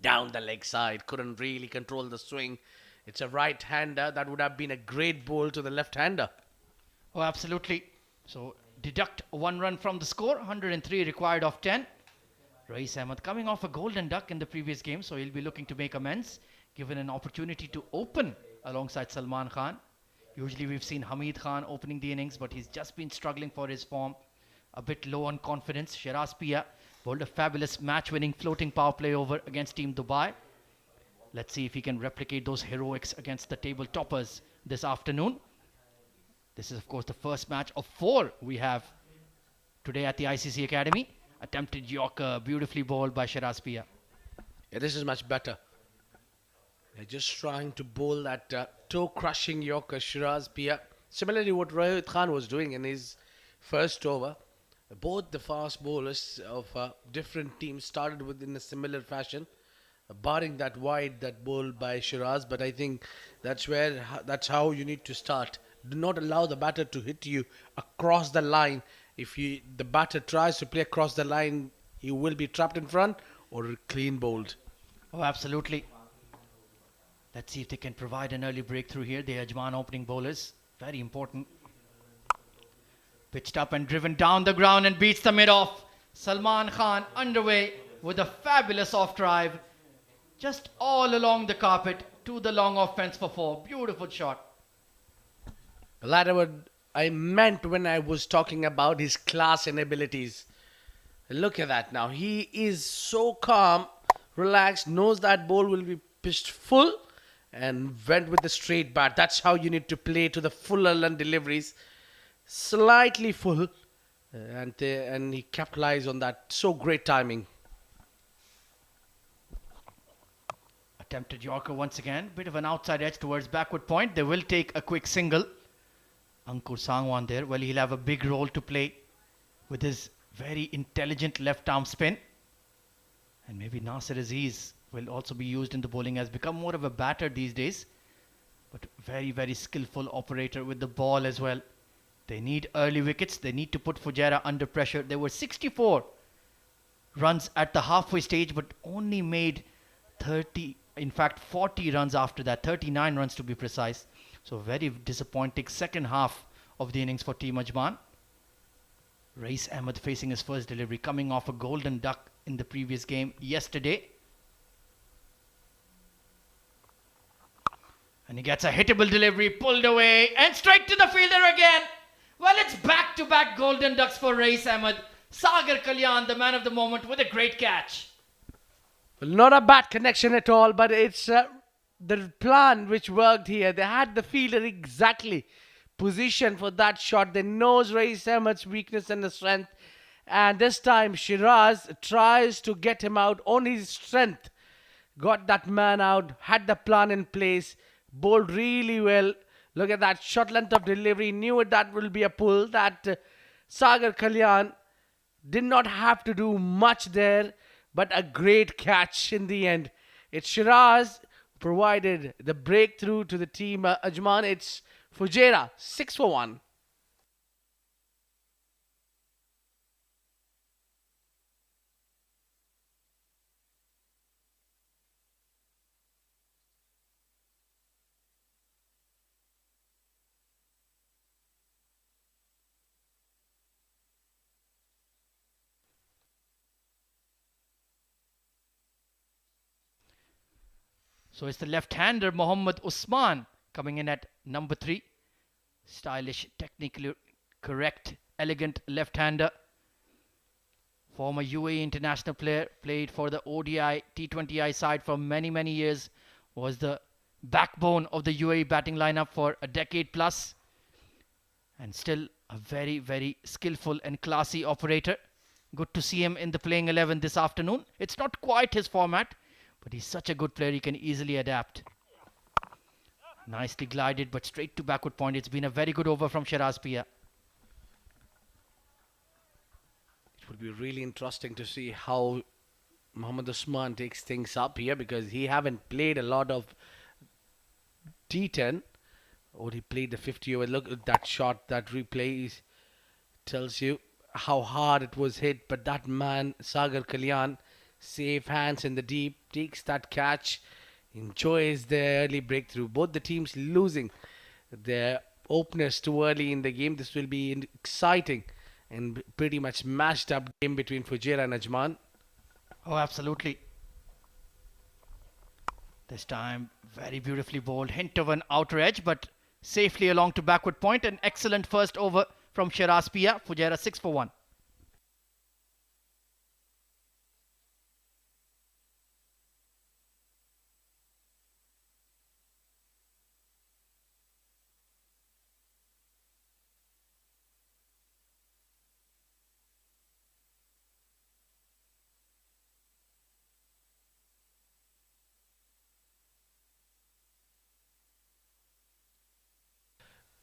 down the leg side, couldn't really control the swing. It's a right-hander. That would have been a great ball to the left-hander.
Oh, absolutely. So deduct 1 run from the score, 103 required of 10. Rais Ahmed coming off a golden duck in the previous game, so he'll be looking to make amends, given an opportunity to open alongside Salman Khan. Usually we've seen Hamid Khan opening the innings, but he's just been struggling for his form. A bit low on confidence. Shiraz Pia bowled a fabulous match-winning floating power play over against Team Dubai. Let's see if he can replicate those heroics against the table toppers this afternoon. This is, of course, the first match of 4 we have today at the ICC Academy. Attempted Yorker, beautifully bowled by Shiraz Pia.
Yeah, this is much better. They're just trying to bowl that toe-crushing Yorker, Shiraz Pia. Similarly, what Rohit Khan was doing in his first over. Both the fast bowlers of different teams started within a similar fashion, barring that wide that bowl by Shiraz. But I think that's how you need to start. Do not allow the batter to hit you across the line. If the batter tries to play across the line, he will be trapped in front or clean bowled.
Oh, absolutely. Let's see if they can provide an early breakthrough here. The Ajman opening bowlers, very important. Pitched up and driven down the ground and beats the mid-off. Salman Khan underway with a fabulous off drive. Just all along the carpet to the long off fence for 4. Beautiful shot.
That's what I meant when I was talking about his class and abilities. Look at that now. He is so calm, relaxed, knows that ball will be pitched full and went with the straight bat. That's how you need to play to the full run deliveries. Slightly full and he capitalized on that. So great timing.
Attempted Yorker once again. Bit of an outside edge towards backward point. They will take a quick single. Ankur Sangwan there. Well, he'll have a big role to play with his very intelligent left arm spin. And maybe Nasir Aziz will also be used in the bowling. Has become more of a batter these days. But very, very skillful operator with the ball as well. They need early wickets. They need to put Fujairah under pressure. There were 64 runs at the halfway stage, but only made 40 runs after that. 39 runs to be precise. So very disappointing second half of the innings for Team Ajman. Rais Ahmed facing his first delivery, coming off a golden duck in the previous game yesterday. And he gets a hittable delivery, pulled away, and straight to the fielder again. Well, it's back-to-back golden ducks for Rais Ahmed. Sagar Kalyan, the man of the moment, with a great catch.
Well, not a bad connection at all, but it's the plan which worked here. They had the fielder exactly position for that shot. They knows Rais Ahmed's weakness and the strength. And this time Shiraz tries to get him out on his strength. Got that man out, had the plan in place, bowled really well. Look at that short length of delivery. Knew it that will be a pull. That Sagar Kalyan did not have to do much there, but a great catch in the end. It's Shiraz provided the breakthrough to the team. Ajman, it's Fujairah, 6 for 1.
So it's the left-hander Mohammad Usman coming in at number 3. Stylish, technically correct, elegant left-hander. Former UAE international player, played for the ODI T20I side for many, many years. Was the backbone of the UAE batting lineup for a decade plus. And still a very, very skillful and classy operator. Good to see him in the playing 11 this afternoon. It's not quite his format, but he's such a good player, he can easily adapt. Nicely glided, but straight to backward point. It's been a very good over from Shiraz Pia.
It will be really interesting to see how Mohammad Usman takes things up here, because he haven't played a lot of D10. Or he played the 50 over. Look at that shot, that replay tells you how hard it was hit. But that man, Sagar Kalyan, safe hands in the deep, takes that catch, enjoys the early breakthrough. Both the teams losing their openers too early in the game. This will be an exciting and pretty much mashed up game between Fujairah and Ajman.
Oh, absolutely. This time, very beautifully bowled. Hint of an outer edge, but safely along to backward point. An excellent first over from Shiraz Pia. Fujairah 6 for 1.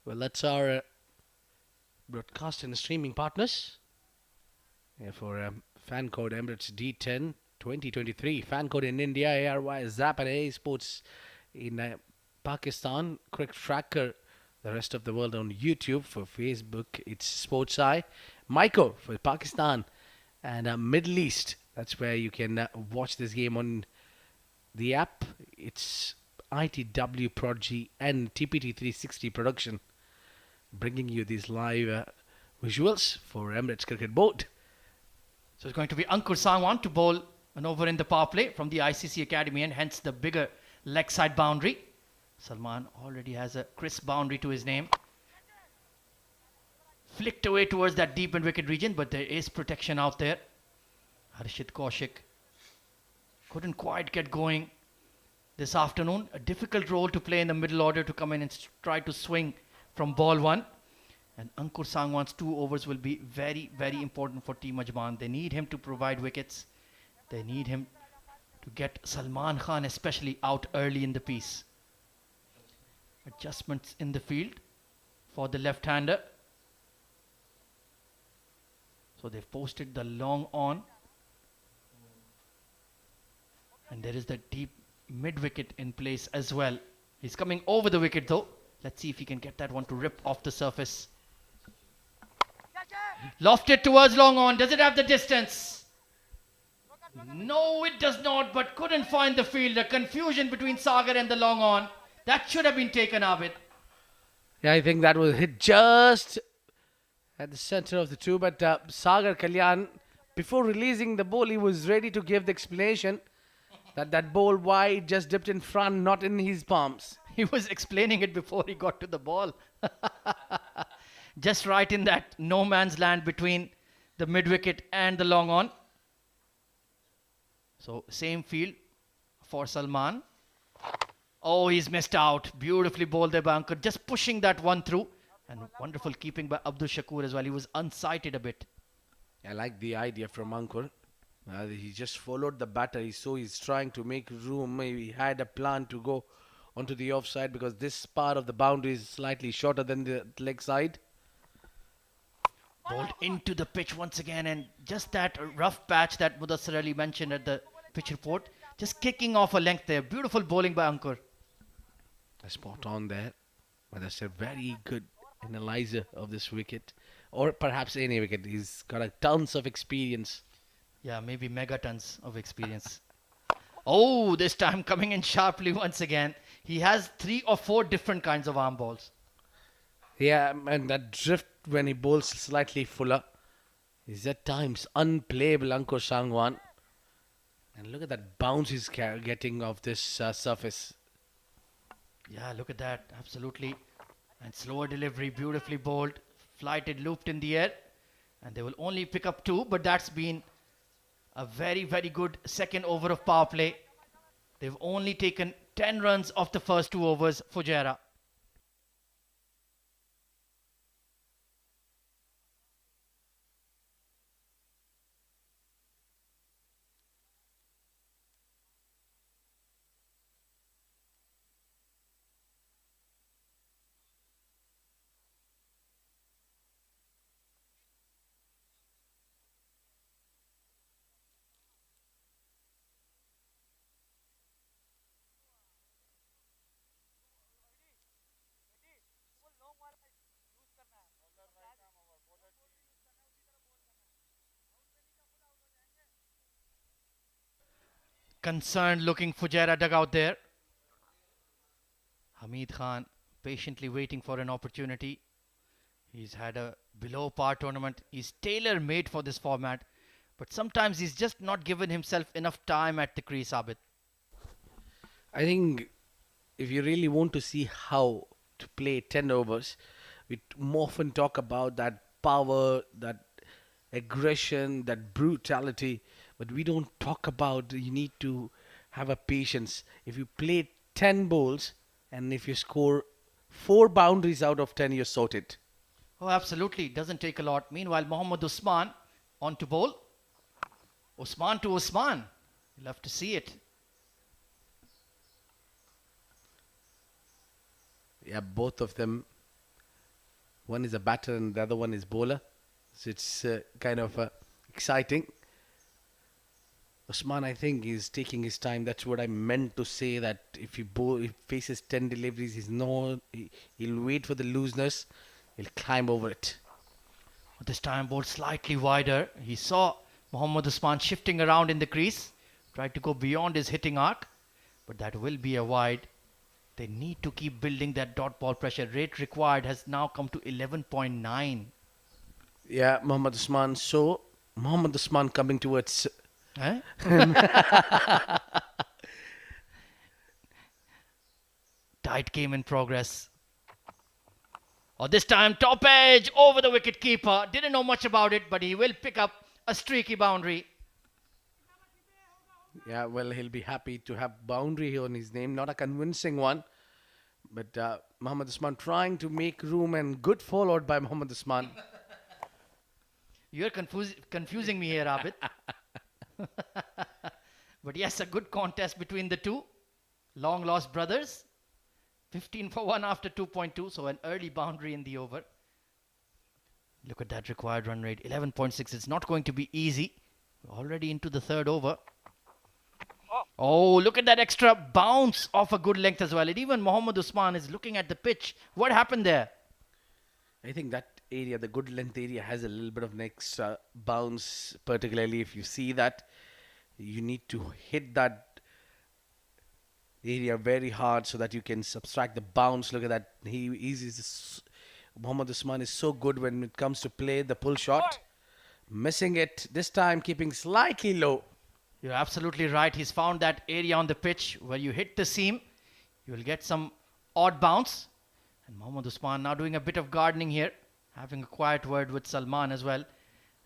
Well, that's our broadcast and streaming partners. For fan code Emirates D10 2023. Fan code in India, ARY, Zap and AA Sports in Pakistan. CricTracker, the rest of the world on YouTube. For Facebook, it's Sports Eye. Myco for Pakistan. And Middle East, that's where you can watch this game on the app. It's ITW Prodigy and TPT 360 production, bringing you these live visuals for Emirates Cricket Board.
So it's going to be Ankur Sangwan to bowl an over in the power play from the ICC Academy, and hence the bigger leg side boundary. Salman already has a crisp boundary to his name. Flicked away towards that deep and wicket region, but there is protection out there. Harshit Kaushik couldn't quite get going this afternoon. A difficult role to play in the middle order, to come in and try to swing from ball 1. And Ankur Sangwan's 2 overs will be very, very important for Team Ajman. They need him to provide wickets. They need him to get Salman Khan especially out early in the piece. Adjustments in the field for the left-hander. So they've posted the long on. And there is the deep mid-wicket in place as well. He's coming over the wicket though. Let's see if he can get that one to rip off the surface. Lofted towards long on. Does it have the distance? No, it does not, but couldn't find the field. A confusion between Sagar and the long on. That should have been taken, Abid.
Yeah, I think that was hit just at the center of the two. But Sagar Kalyan, before releasing the ball, he was ready to give the explanation that that ball wide just dipped in front, not in his palms.
He was explaining it before he got to the ball. Just right in that no man's land between the mid-wicket and the long on. So same field for Salman. Oh, he's missed out. Beautifully bowled there by Ankur. Just pushing that one through. And wonderful keeping by Abdul Shakur as well. He was unsighted a bit.
I like the idea from Ankur. He just followed the batter. He's trying to make room. Maybe he had a plan to go onto the offside because this part of the boundary is slightly shorter than the leg side.
Bowled into the pitch once again, and just that rough patch that Mudassir Ali mentioned at the pitch report, just kicking off a length there. Beautiful bowling by Ankur.
A spot on there. But that's a very good analyzer of this wicket. Or perhaps any wicket. He's got a tons of experience.
Yeah, maybe megatons of experience. Oh, this time coming in sharply once again. He has 3 or 4 different kinds of arm balls.
Yeah, and that drift when he bowls slightly fuller is at times unplayable, Ankur Sangwan. And look at that bounce he's getting off this surface.
Yeah, look at that. Absolutely. And slower delivery, beautifully bowled. Flighted, looped in the air. And they will only pick up 2, but that's been a very, very good second over of power play. They've only taken 10 runs off the first 2 overs, Fujairah. Concerned looking Fujairah dugout there. Hamid Khan patiently waiting for an opportunity. He's had a below par tournament. He's tailor made for this format. But sometimes he's just not given himself enough time at the crease, Abid.
I think if you really want to see how to play 10 overs, we often talk about that power, that aggression, that brutality, but we don't talk about you need to have a patience. If you play 10 bowls and if you score 4 boundaries out of 10, you're sorted.
Oh, absolutely. Doesn't take a lot. Meanwhile, Mohammad Usman on to bowl. Usman to Usman. You'll have to see it.
Yeah, both of them. One is a batter and the other one is bowler. So it's kind of exciting. Usman, I think, is taking his time. That's what I meant to say, that if he faces 10 deliveries, he'll wait for the looseness. He'll climb over it.
This time bowled slightly wider. He saw Mohammad Usman shifting around in the crease. Tried to go beyond his hitting arc. But that will be a wide. They need to keep building that dot ball pressure. Rate required has now come to 11.9.
Yeah, Mohammad Usman. So, Mohammad Usman coming towards...
Eh? Tight game in progress. Oh, this time top edge over the wicket keeper. Didn't know much about it, but he will pick up a streaky boundary.
Yeah, well, he'll be happy to have boundary here on his name. Not a convincing one. But Mohammad Usman trying to make room, and good followed by Mohammad Usman.
You're confusing me here, Abid. But yes, a good contest between the two. Long lost brothers. 15 for 1 after 2.2. So an early boundary in the over. Look at that required run rate. 11.6. It's not going to be easy. We're already into the third over. Oh, look at that extra bounce off a good length as well. And even Mohammad Usman is looking at the pitch. What happened there?
I think that area, the good length area, has a little bit of an extra bounce. Particularly if you see that, you need to hit that area very hard so that you can subtract the bounce. Look at that. Mohammad Usman is so good when it comes to play the pull shot. Missing it. This time keeping slightly low.
You're absolutely right. He's found that area on the pitch where you hit the seam. You will get some odd bounce. And Mohammad Usman now doing a bit of gardening here. Having a quiet word with Salman as well.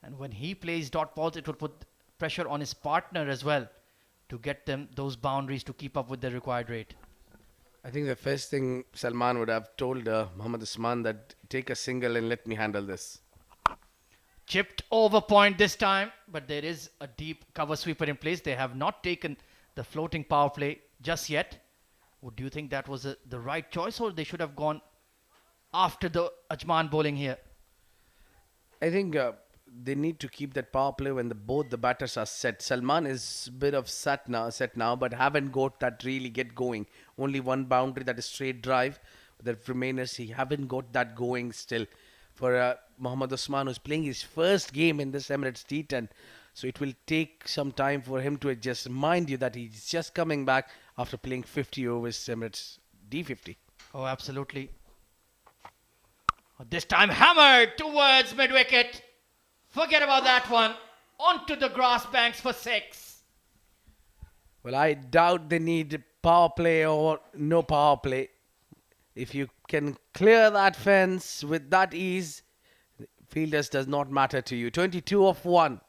And when he plays dot balls, it will put pressure on his partner as well to get them those boundaries to keep up with the required rate.
I think the first thing Salman would have told Mohammad Usman that take a single and let me handle this.
Chipped over point this time, but there is a deep cover sweeper in place. They have not taken the floating power play just yet. Would you think that was the right choice, or they should have gone after the Ajman bowling here?
I think they need to keep that power play when both the batters are set. Salman is a bit of set now, but haven't got that really get going. Only one boundary, that is straight drive. The remainers, he haven't got that going still. For Mohammad Usman, who's playing his first game in this Emirates D10. So it will take some time for him to adjust. Mind you that he's just coming back after playing 50 overs Emirates D50.
Oh, absolutely. This time hammered towards mid-wicket. Forget about that one. Onto the grass banks for 6.
Well, I doubt they need power play or no power play. If you can clear that fence with that ease, fielders does not matter to you. 22 of 1.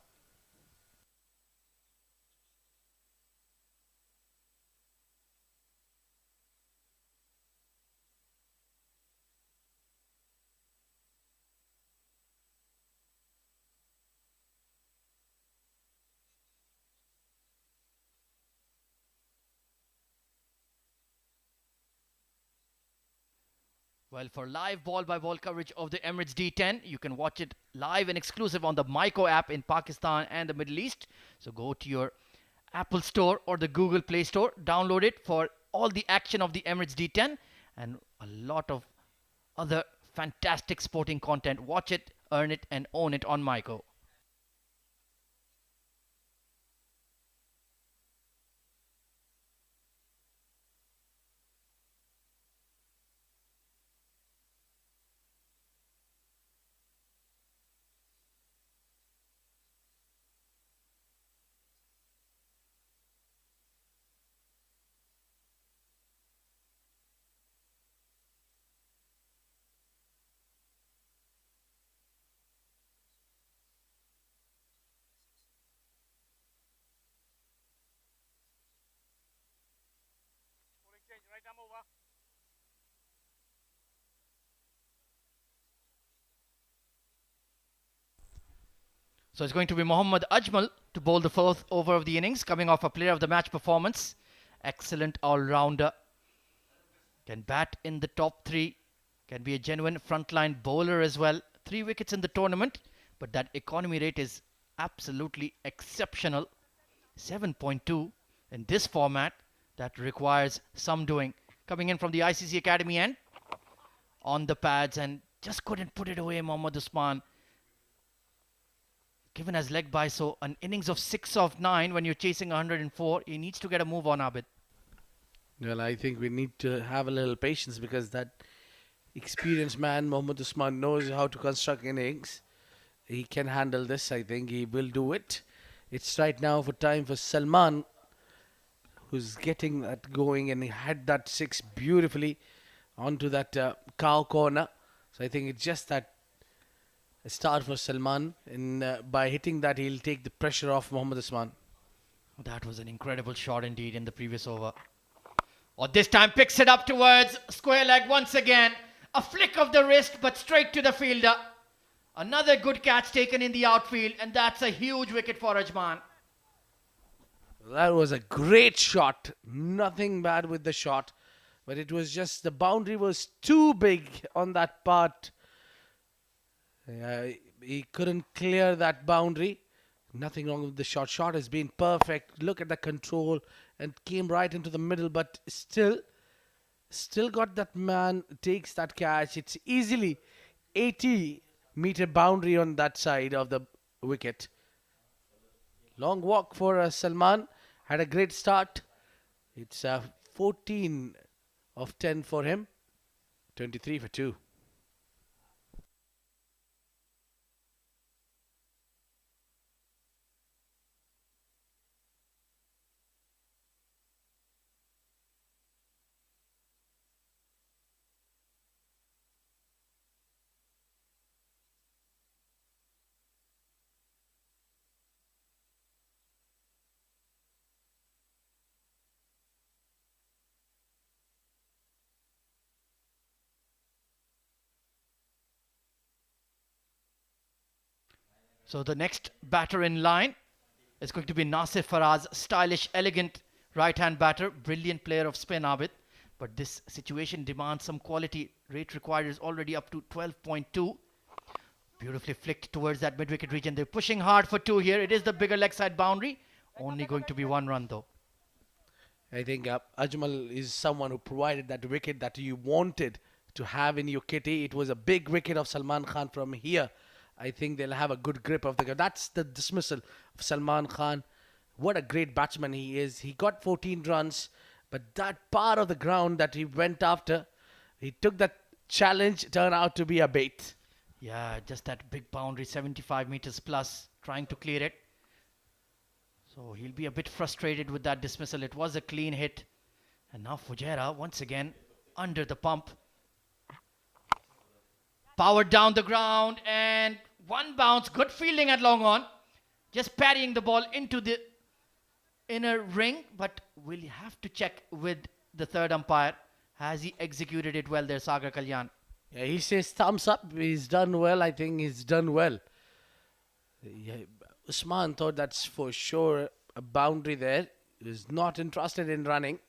Well, for live ball-by-ball coverage of the Emirates D10, you can watch it live and exclusive on the Myco app in Pakistan and the Middle East. So go to your Apple Store or the Google Play Store, download it for all the action of the Emirates D10 and a lot of other fantastic sporting content. Watch it, earn it, and own it on Myco. So it's going to be Mohammad Ajmal to bowl the 4th over of the innings, coming off a player of the match performance. Excellent all-rounder. Can bat in the top 3. Can be a genuine frontline bowler as well. 3 wickets in the tournament, but that economy rate is absolutely exceptional. 7.2 in this format. That requires some doing. Coming in from the ICC Academy end. On the pads and just couldn't put it away, Mohammad Usman. Given as leg by, so an innings of 6 of 9 when you're chasing 104, he needs to get a move on, Abid.
Well, I think we need to have a little patience because that experienced man, Mohammad Usman, knows how to construct innings. He can handle this. I think he will do it. It's right now for time for Salman, who's getting that going, and he had that 6 beautifully onto that cow corner. So I think it's just that a start for Salman, and by hitting that, he'll take the pressure off Mohammad Usman.
That was an incredible shot indeed in the previous over. Or this time picks it up towards square leg once again. A flick of the wrist, but straight to the fielder. Another good catch taken in the outfield, and that's a huge wicket for Ajman.
That was a great shot. Nothing bad with the shot, but it was just the boundary was too big on that part. He couldn't clear that boundary. Nothing wrong with the shot. Shot has been perfect. Look at the control and came right into the middle, but still got that man, takes that catch. It's easily 80-meter boundary on that side of the wicket. Long walk for Salman. Had a great start. It's 14 of 10 for him. 23 for 2.
So the next batter in line is going to be Nasir Faraz, stylish, elegant right-hand batter, brilliant player of spin, Abid. But this situation demands some quality. Rate required is already up to 12.2. Beautifully flicked towards that mid-wicket region. They're pushing hard for 2 here. It is the bigger leg side boundary. Only going to be 1 run though.
I think Ajmal is someone who provided that wicket that you wanted to have in your kitty. It was a big wicket of Salman Khan from here. I think they'll have a good grip of the game. That's the dismissal of Salman Khan. What a great batsman he is. He got 14 runs, but that part of the ground that he went after, he took that challenge, turned out to be a bait.
Yeah, just that big boundary, 75 meters plus, trying to clear it. So he'll be a bit frustrated with that dismissal. It was a clean hit. And now Fujairah once again under the pump. Powered down the ground and 1 bounce. Good fielding at long on. Just parrying the ball into the inner ring. But we'll have to check with the third umpire. Has he executed it well there, Sagar Kalyan?
Yeah, he says thumbs up. He's done well. I think he's done well. Yeah, Usman thought that's for sure a boundary there. He's not interested in running.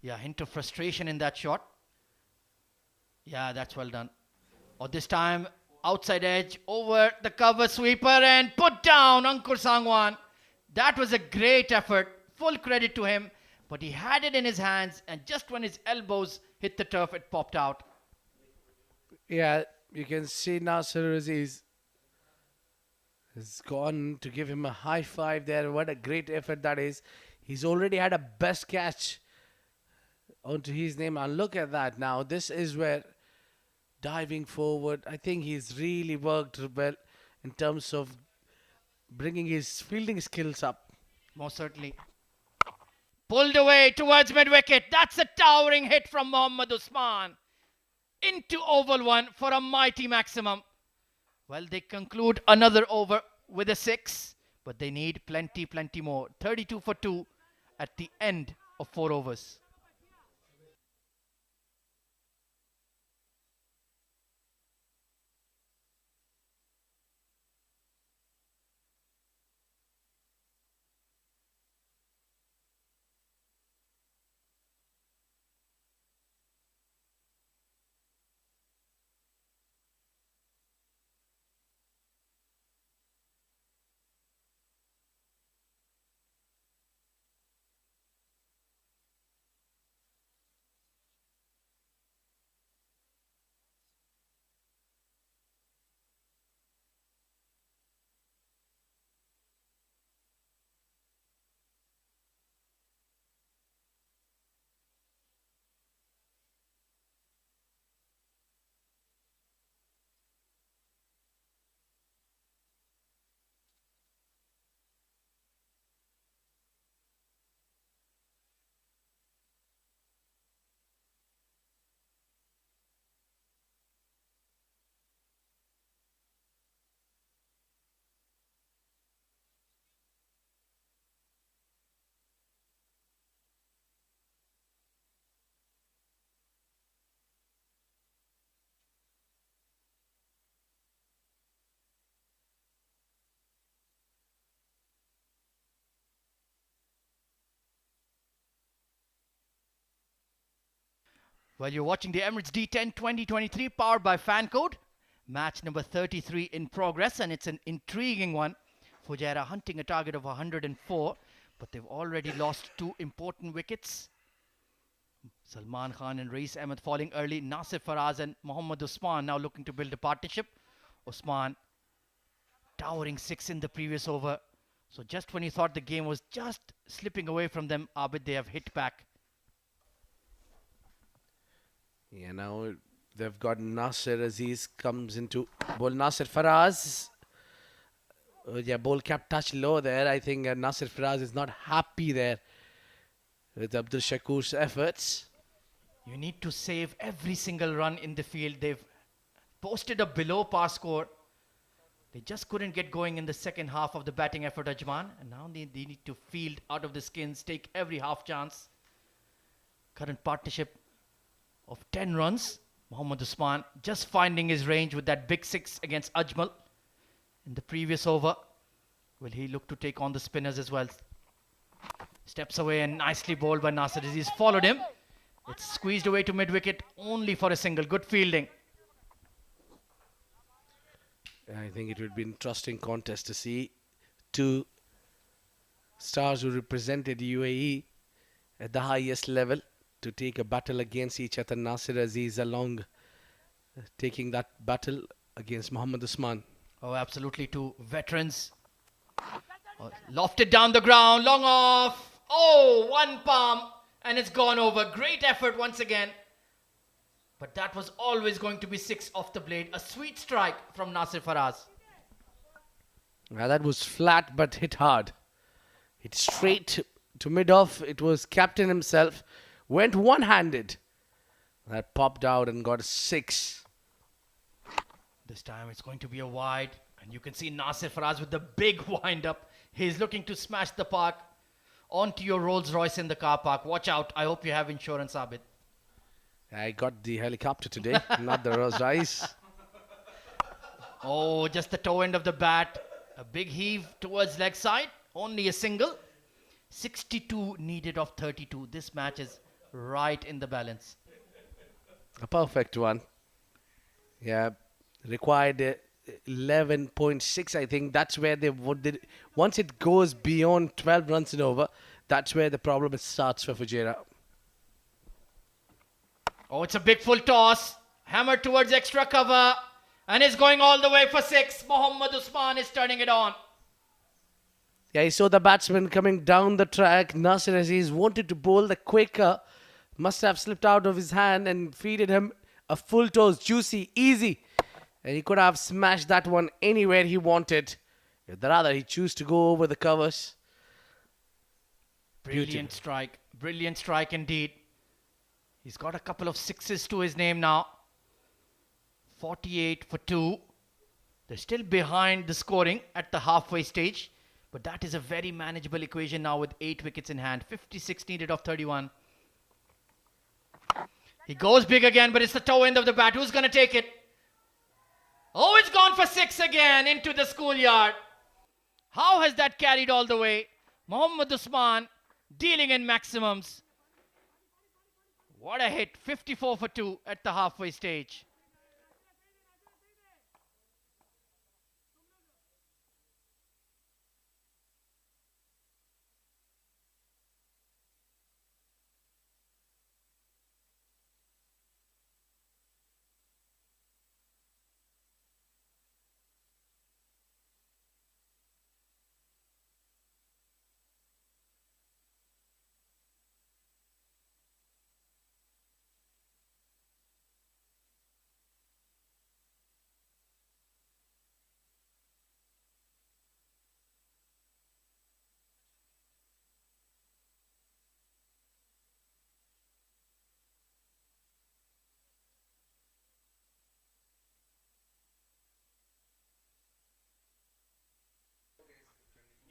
Yeah, hint of frustration in that shot. Yeah, that's well done. Or this time, outside edge, over the cover sweeper and put down Ankur Sangwan. That was a great effort. Full credit to him. But he had it in his hands and just when his elbows hit the turf, it popped out.
Yeah, you can see Nasir Aziz has gone to give him a high five there. What a great effort that is. He's already had a best catch onto his name. And look at that now. This is where diving forward, I think he's really worked well in terms of bringing his fielding skills up.
Most certainly. Pulled away towards mid-wicket. That's a towering hit from Mohammad Usman. Into oval 1 for a mighty maximum. Well, they conclude another over with a 6. But they need plenty more. 32 for 2 at the end of 4 overs. Well, you're watching the Emirates D10 2023 powered by Fancode. Match number 33 in progress, and it's an intriguing one. Fujairah hunting a target of 104, but they've already lost 2 important wickets. Salman Khan and Reis Ahmed falling early. Nasir Faraz and Mohammad Usman now looking to build a partnership. Usman towering 6 in the previous over. So just when you thought the game was just slipping away from them, Abid, they have hit back.
Yeah, now they've got Nasir Aziz comes into ball. Nasir Faraz. Ball kept touch low there. I think Nasir Faraz is not happy there with Abdul Shakur's efforts.
You need to save every single run in the field. They've posted a below par score. They just couldn't get going in the second half of the batting effort, Ajman. And now they need to field out of the skins, take every half chance. Current partnership of 10 runs. Mohammad Usman just finding his range with that big 6 against Ajmal in the previous over. Will he look to take on the spinners as well? Steps away and nicely bowled by Nasir Aziz. Followed him. It's squeezed away to mid-wicket only for a single. Good fielding.
I think it would be an interesting contest to see two stars who represented UAE at the highest level to take a battle against each other. Nasir Aziz along taking that battle against Mohammad Usman.
Oh, absolutely. Two veterans. Oh, lofted down the ground. Long off. Oh, one palm. And it's gone over. Great effort once again. But that was always going to be 6 off the blade. A sweet strike from Nasir Faraz.
Now that was flat but hit hard. Hit straight to mid-off. It was captain himself. Went one-handed. That popped out and got a 6.
This time it's going to be a wide. And you can see Nasir Faraz with the big wind-up. He's looking to smash the park onto your Rolls Royce in the car park. Watch out. I hope you have insurance, Abid.
I got the helicopter today, not the Rolls Royce.
Oh, just the toe end of the bat. A big heave towards leg side. Only a single. 62 needed of 32. This match is right in the balance.
A perfect one. Yeah, required 11.6, I think. That's where they would. Once it goes beyond 12 runs and over, that's where the problem starts for Fujairah.
Oh, it's a big full toss. Hammered towards extra cover. And is going all the way for 6. Mohammad Usman is turning it on.
Yeah, he saw the batsman coming down the track. Nasir Aziz wanted to bowl the quicker. Must have slipped out of his hand and feeded him a full toss. Juicy, easy. And he could have smashed that one anywhere he wanted. Rather, he chose to go over the covers.
Brilliant strike. Brilliant strike indeed. He's got a couple of 6s to his name now. 48 for 2. They're still behind the scoring at the halfway stage. But that is a very manageable equation now with 8 wickets in hand. 56 needed of 31. He goes big again, but it's the toe end of the bat. Who's going to take it? Oh, it's gone for 6 again into the schoolyard. How has that carried all the way? Mohammad Usman dealing in maximums. What a hit. 54 for 2 at the halfway stage.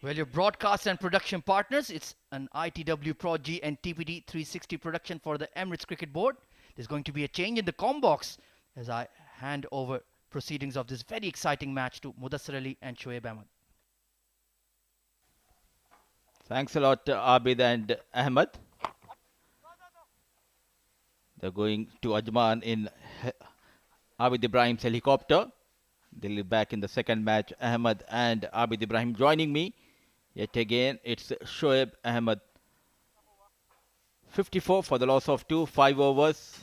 Well, your broadcast and production partners, it's an ITW Pro G and TPD 360 production for the Emirates Cricket Board. There's going to be a change in the comm box as I hand over proceedings of this very exciting match to Mudassir Ali and Shoaib Ahmed.
Thanks a lot, Abid and Ahmed. They're going to Ajman in Abid Ibrahim's helicopter. They'll be back in the second match. Ahmed and Abid Ibrahim joining me. Yet again, it's Shoaib Ahmed. 54 for the loss of 2, 5 overs.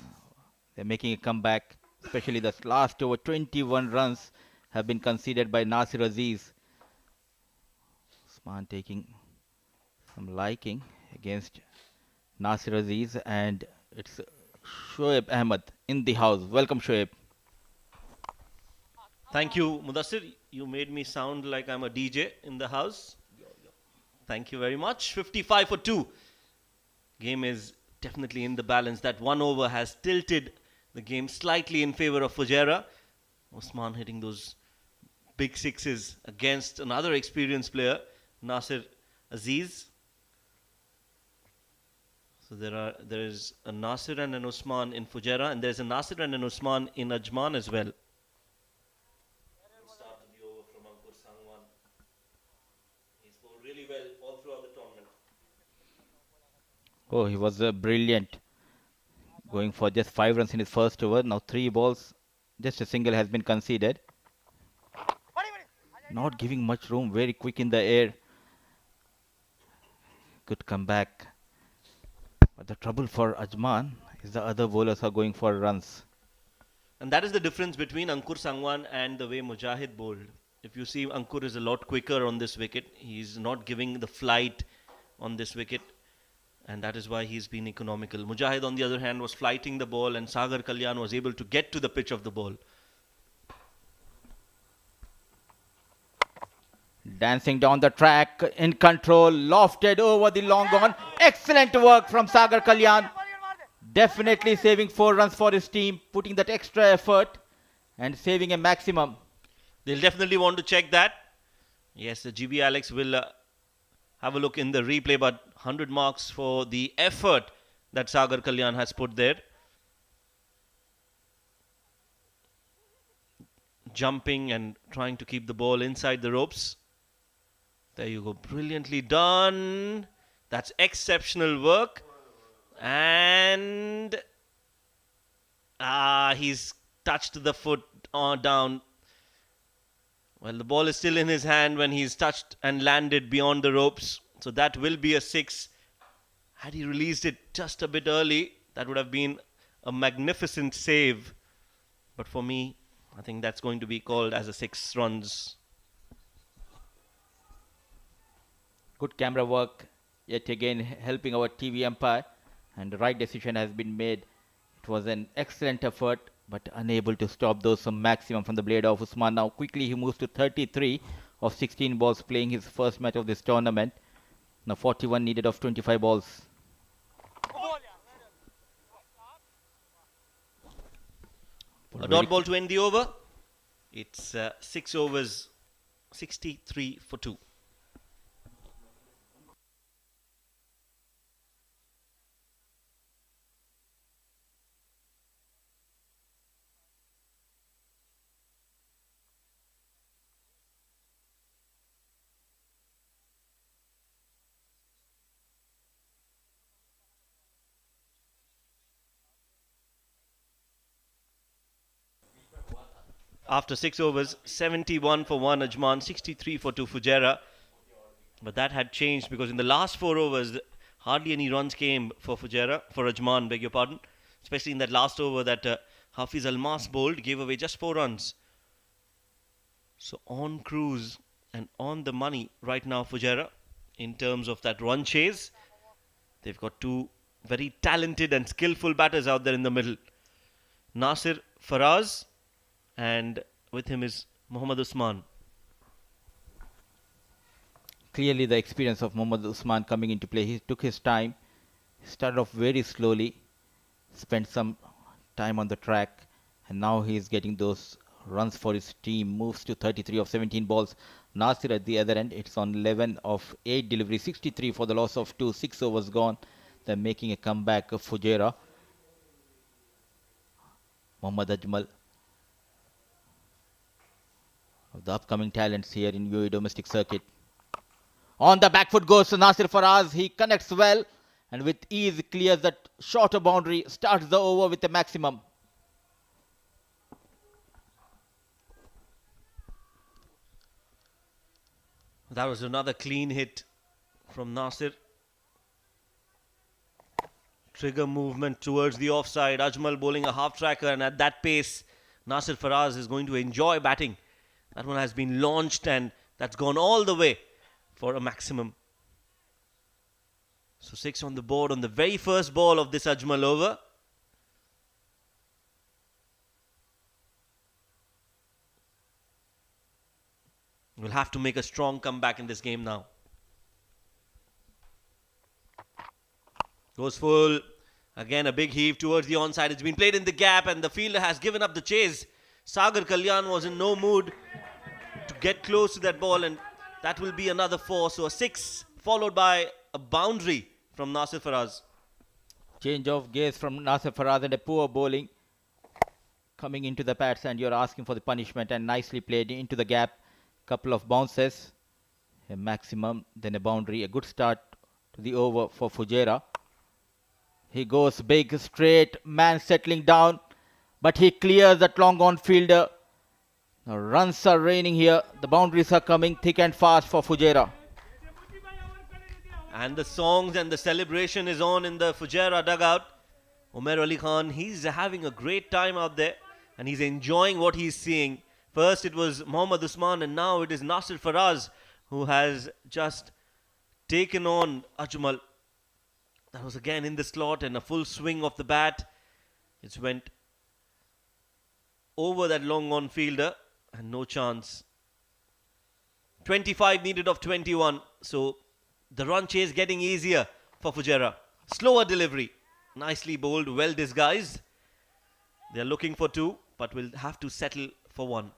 They're making a comeback. Especially the last over 21 runs have been conceded by Nasir Aziz. Usman taking some liking against Nasir Aziz, and it's Shoaib Ahmed in the house. Welcome, Shoaib.
Thank you, Mudassir. You made me sound like I'm a DJ in the house. Thank you very much. 55 for 2. Game is definitely in the balance. That one over has tilted the game slightly in favor of Fujairah. Usman hitting those big 6s against another experienced player, Nasir Aziz. So there is a Nasir and an Usman in Fujairah, and there is a Nasir and an Usman in Ajman as well. really well all throughout the tournament.
Oh, he was brilliant. Going for just 5 runs in his first over. Now 3 balls. Just a single has been conceded. Not giving much room. Very quick in the air. Good comeback. But the trouble for Ajman is the other bowlers are going for runs.
And that is the difference between Ankur Sangwan and the way Mujahid bowled. If you see, Ankur is a lot quicker on this wicket. He's not giving the flight on this wicket. And that is why he's been economical. Mujahid, on the other hand, was flighting the ball, and Sagar Kalyan was able to get to the pitch of the ball.
Dancing down the track, in control, lofted over the long on. Excellent work from Sagar Kalyan. Definitely saving 4 runs for his team, putting that extra effort and saving a maximum.
They'll definitely want to check that. Yes, the GB Alex will have a look in the replay, but 100 marks for the effort that Sagar Kalyan has put there. Jumping and trying to keep the ball inside the ropes. There you go. Brilliantly done. That's exceptional work. And he's touched the foot down. Well, the ball is still in his hand when he's touched and landed beyond the ropes. So that will be a 6. Had he released it just a bit early, that would have been a magnificent save. But for me, I think that's going to be called as a 6 runs.
Good camera work, yet again helping our TV umpire, and the right decision has been made. It was an excellent effort, but unable to stop those some maximum from the blade of Usman. Now quickly he moves to 33 of 16 balls, playing his first match of this tournament. Now 41 needed of 25 balls.
A dot ball to end the over. It's 6 overs, 63 for 2. After 6 overs, 71 for 1 Ajman, 63 for 2 Fujairah. But that had changed because in the last 4 overs, hardly any runs came for Fujairah, for Ajman, beg your pardon. Especially in that last over that Hafiz Almas bowled, gave away just 4 runs. So on cruise and on the money right now, Fujairah, in terms of that run chase. They've got 2 very talented and skillful batters out there in the middle. Nasir Faraz, and with him is Mohammad Usman.
Clearly the experience of Mohammad Usman coming into play. He took his time, started off very slowly, spent some time on the track, and now he is getting those runs for his team. Moves to 33 of 17 balls. Nasir at the other end, it's on 11 of 8 delivery, 63 for the loss of 2, 6 overs gone. They're making a comeback of Fujairah. Mohammad Ajmal, of the upcoming talents here in UAE domestic circuit. On the back foot goes Nasir Faraz. He connects well and with ease clears that shorter boundary, starts the over with a maximum.
That was another clean hit from Nasir. Trigger movement towards the offside. Ajmal bowling a half tracker, and at that pace, Nasir Faraz is going to enjoy batting. That one has been launched and that's gone all the way for a maximum. So 6 on the board on the very first ball of this Ajmal over. We'll have to make a strong comeback in this game now. Goes full. Again a big heave towards the onside. It's been played in the gap and the fielder has given up the chase. Sagar Kalyan was in no mood to get close to that ball, and that will be another 4. So a 6 followed by a boundary from Nasir Faraz.
Change of gaze from Nasir Faraz and a poor bowling coming into the pads, and you're asking for the punishment, and nicely played into the gap. Couple of bounces A maximum, then a boundary. A good start to the over for Fujairah. He goes big, straight, man settling down, but he clears that long on fielder. The runs are raining here. The boundaries are coming thick and fast for Fujairah.
And the songs and the celebration is on in the Fujairah dugout. Umair Ali Khan, he's having a great time out there and he's enjoying what he's seeing. First it was Mohammad Usman and now it is Nasir Faraz who has just taken on Ajmal. That was again in the slot and a full swing of the bat. It went over that long on fielder and no chance. 25 needed of 21. So the run chase getting easier for Fujairah. Slower delivery. Nicely bowled, well disguised. They're looking for 2, but will have to settle for 1.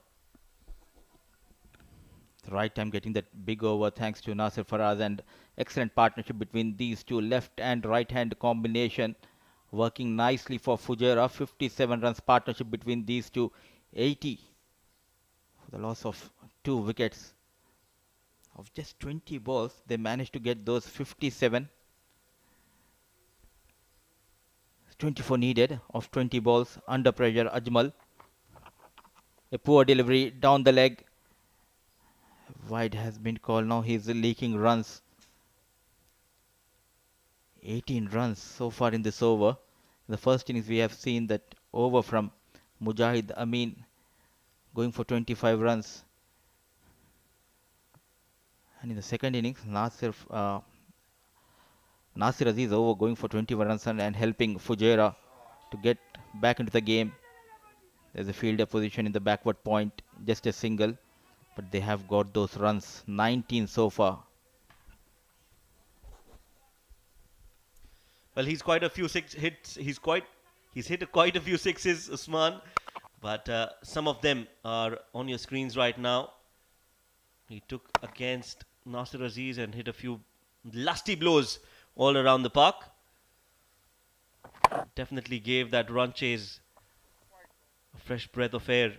The right time getting that big over thanks to Nasir Faraz, and excellent partnership between these two. Left and right hand combination working nicely for Fujairah. 57 runs partnership between these two. 80 for the loss of 2 wickets. Of just 20 balls, they managed to get those 57. 24 needed of 20 balls. Under pressure, Ajmal. A poor delivery down the leg. Wide has been called. Now he's leaking runs. 18 runs so far in this over. In the first innings, we have seen that over from Mujahid Amin going for 25 runs. And in the second innings, Nasir Aziz over going for 21 runs and helping Fujairah to get back into the game. There's a fielder position in the backward point, just a single, but they have got those runs, 19 so far.
Well, he's quite a few hits. He's hit quite a few sixes, Usman, but some of them are on your screens right now. He took against Nasir Aziz and hit a few lusty blows all around the park. Definitely gave that run chase a fresh breath of air.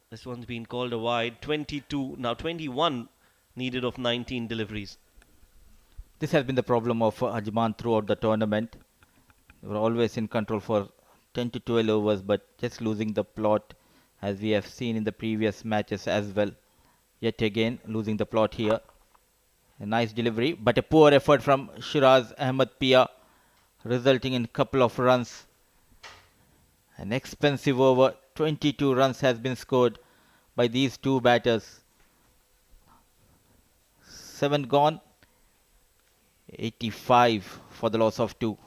This one's been called a wide. 22, now 21 needed of 19 deliveries.
This has been the problem of Ajman throughout the tournament. They were always in control for 10 to 12 overs, but just losing the plot, as we have seen in the previous matches as well. Yet again, losing the plot here. A nice delivery, but a poor effort from Shiraz Ahmed Pia, resulting in a couple of runs. An expensive over. 22 runs has been scored by these two batters. 7 gone. 85 for the loss of 2.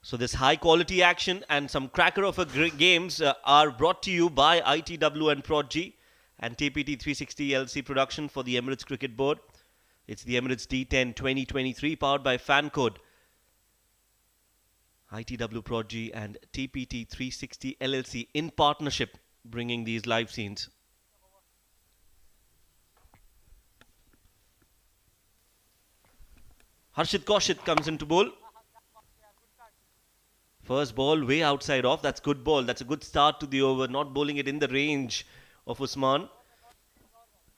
So this high quality action and some cracker of games are brought to you by ITW and Prodigy and TPT 360 LC production for the Emirates Cricket Board. It's the Emirates D10 2023 powered by Fancode. ITW Prodigy and TPT 360 LLC in partnership bringing these live scenes. Harshit Kaushik comes into bowl. First ball way outside off. That's good ball. That's a good start to the over. Not bowling it in the range of Usman.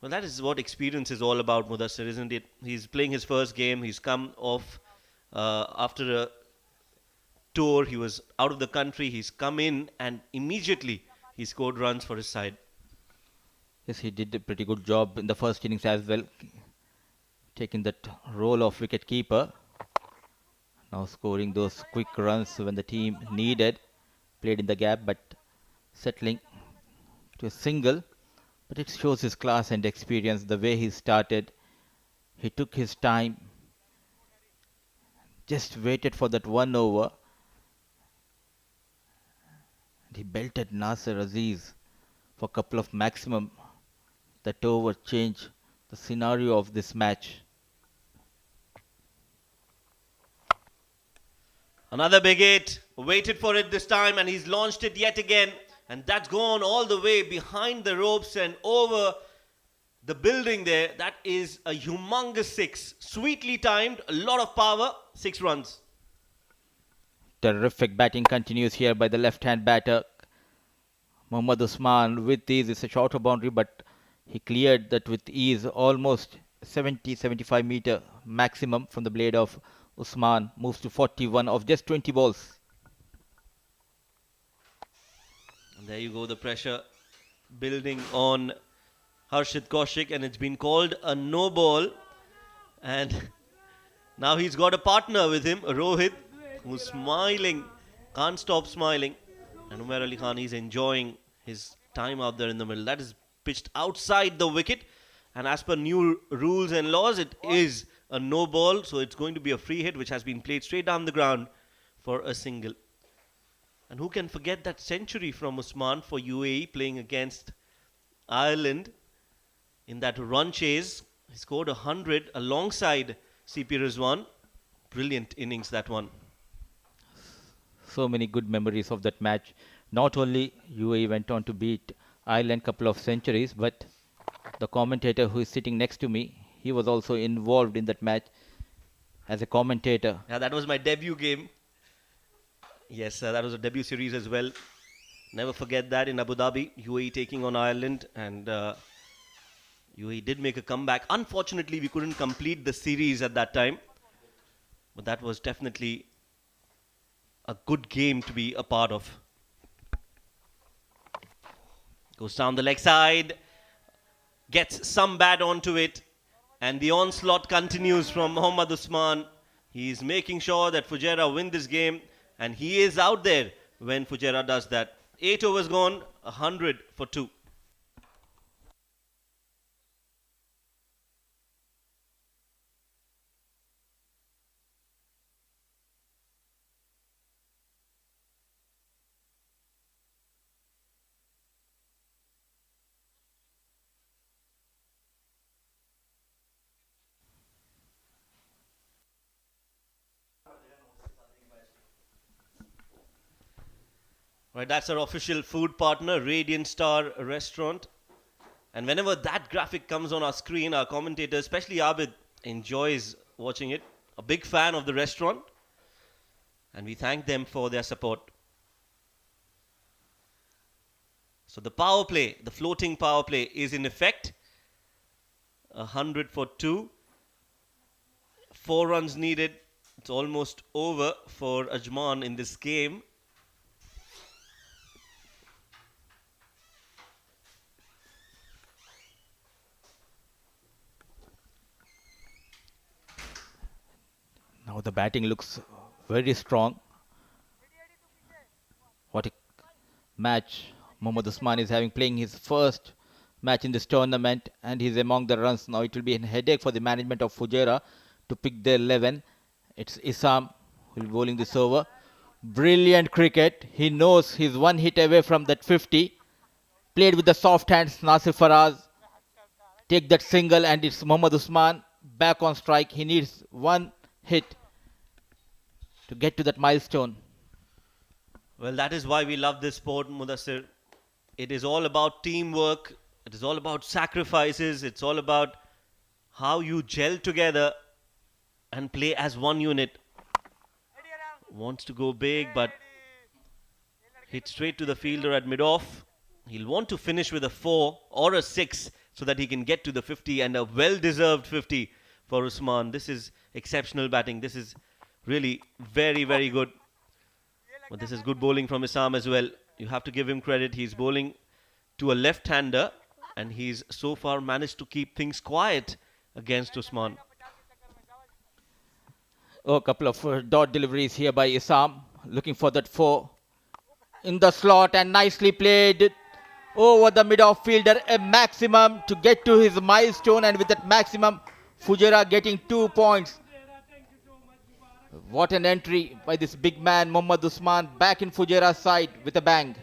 Well, that is what experience is all about, Mudassir, isn't it? He's playing his first game. He's come off after a tour. He was out of the country. He's come in and immediately he scored runs for his side.
Yes, he did a pretty good job in the first innings as well, taking that role of wicket keeper. Now scoring those quick runs when the team needed. Played in the gap, but settling to a single. But it shows his class and experience, the way he started. He took his time, just waited for that 1 over. And he belted Nasser Aziz for a couple of maximum. That over changed the scenario of this match.
Another big hit. Waited for it this time and he's launched it yet again. And that's gone all the way behind the ropes and over the building there. That is a humongous 6. Sweetly timed, a lot of power, 6 runs.
Terrific batting continues here by the left-hand batter. Mohammad Usman with ease. It's a shorter boundary, but he cleared that with ease, almost 70-75 meter maximum from the blade of Usman. Moves to 41 of just 20 balls.
And there you go, the pressure building on Harshit Kaushik, and it's been called a no ball. And now he's got a partner with him, Rohit, who's smiling, can't stop smiling. And Umar Ali Khan is enjoying his time out there in the middle. That is pitched outside the wicket. And as per new rules and laws, it is a no ball. So it's going to be a free hit, which has been played straight down the ground for a single. And who can forget that century from Usman for UAE playing against Ireland in that run chase? He scored 100 alongside CP Rizwan. Brilliant innings, that one.
So many good memories of that match. Not only UAE went on to beat Ireland couple of centuries, but the commentator who is sitting next to me, he was also involved in that match as a commentator.
Yeah, that was my debut game. Yes, that was a debut series as well. Never forget that in Abu Dhabi, UAE taking on Ireland, and UAE did make a comeback. Unfortunately, we couldn't complete the series at that time, but that was definitely a good game to be a part of. Goes down the leg side, gets some bat onto it, and the onslaught continues from Mohammad Usman. He's making sure that Fujairah win this game, and he is out there when Fujairah does that. 8 overs gone, 100 for 2. Right, that's our official food partner, Radiant Star Restaurant. And whenever that graphic comes on our screen, our commentator, especially Abid, enjoys watching it. A big fan of the restaurant. And we thank them for their support. So the power play, the floating power play is in effect. 100 for 2. 4 runs needed. It's almost over for Ajman in this game.
Now the batting looks very strong. What a match Mohammad Usman is having, playing his first match in this tournament, and he's among the runs. Now it will be a headache for the management of Fujairah to pick their 11. It's Isam who will be bowling this over. Brilliant cricket. He knows he's one hit away from that 50. Played with the soft hands, Nasir Faraz. Take that single, and it's Mohammad Usman back on strike. He needs one hit to get to that milestone.
Well, that is why we love this sport, Mudassir. It is all about teamwork. It is all about sacrifices. It's all about how you gel together and play as one unit. Wants to go big, but hit straight to the fielder at mid-off. He'll want to finish with a 4 or a 6 so that he can get to the 50, and a well-deserved 50 for Usman. This is exceptional batting. This is really very, very good. But this is good bowling from Isam as well. You have to give him credit. He's bowling to a left-hander, and he's so far managed to keep things quiet against Usman.
Oh, a couple of dot deliveries here by Isam, looking for that 4. in the slot and nicely played over the mid fielder, a maximum to get to his milestone, and with that maximum, Fujairah getting 2 points. What an entry by this big man Mohammad Usman back in Fujairah's side with a bang.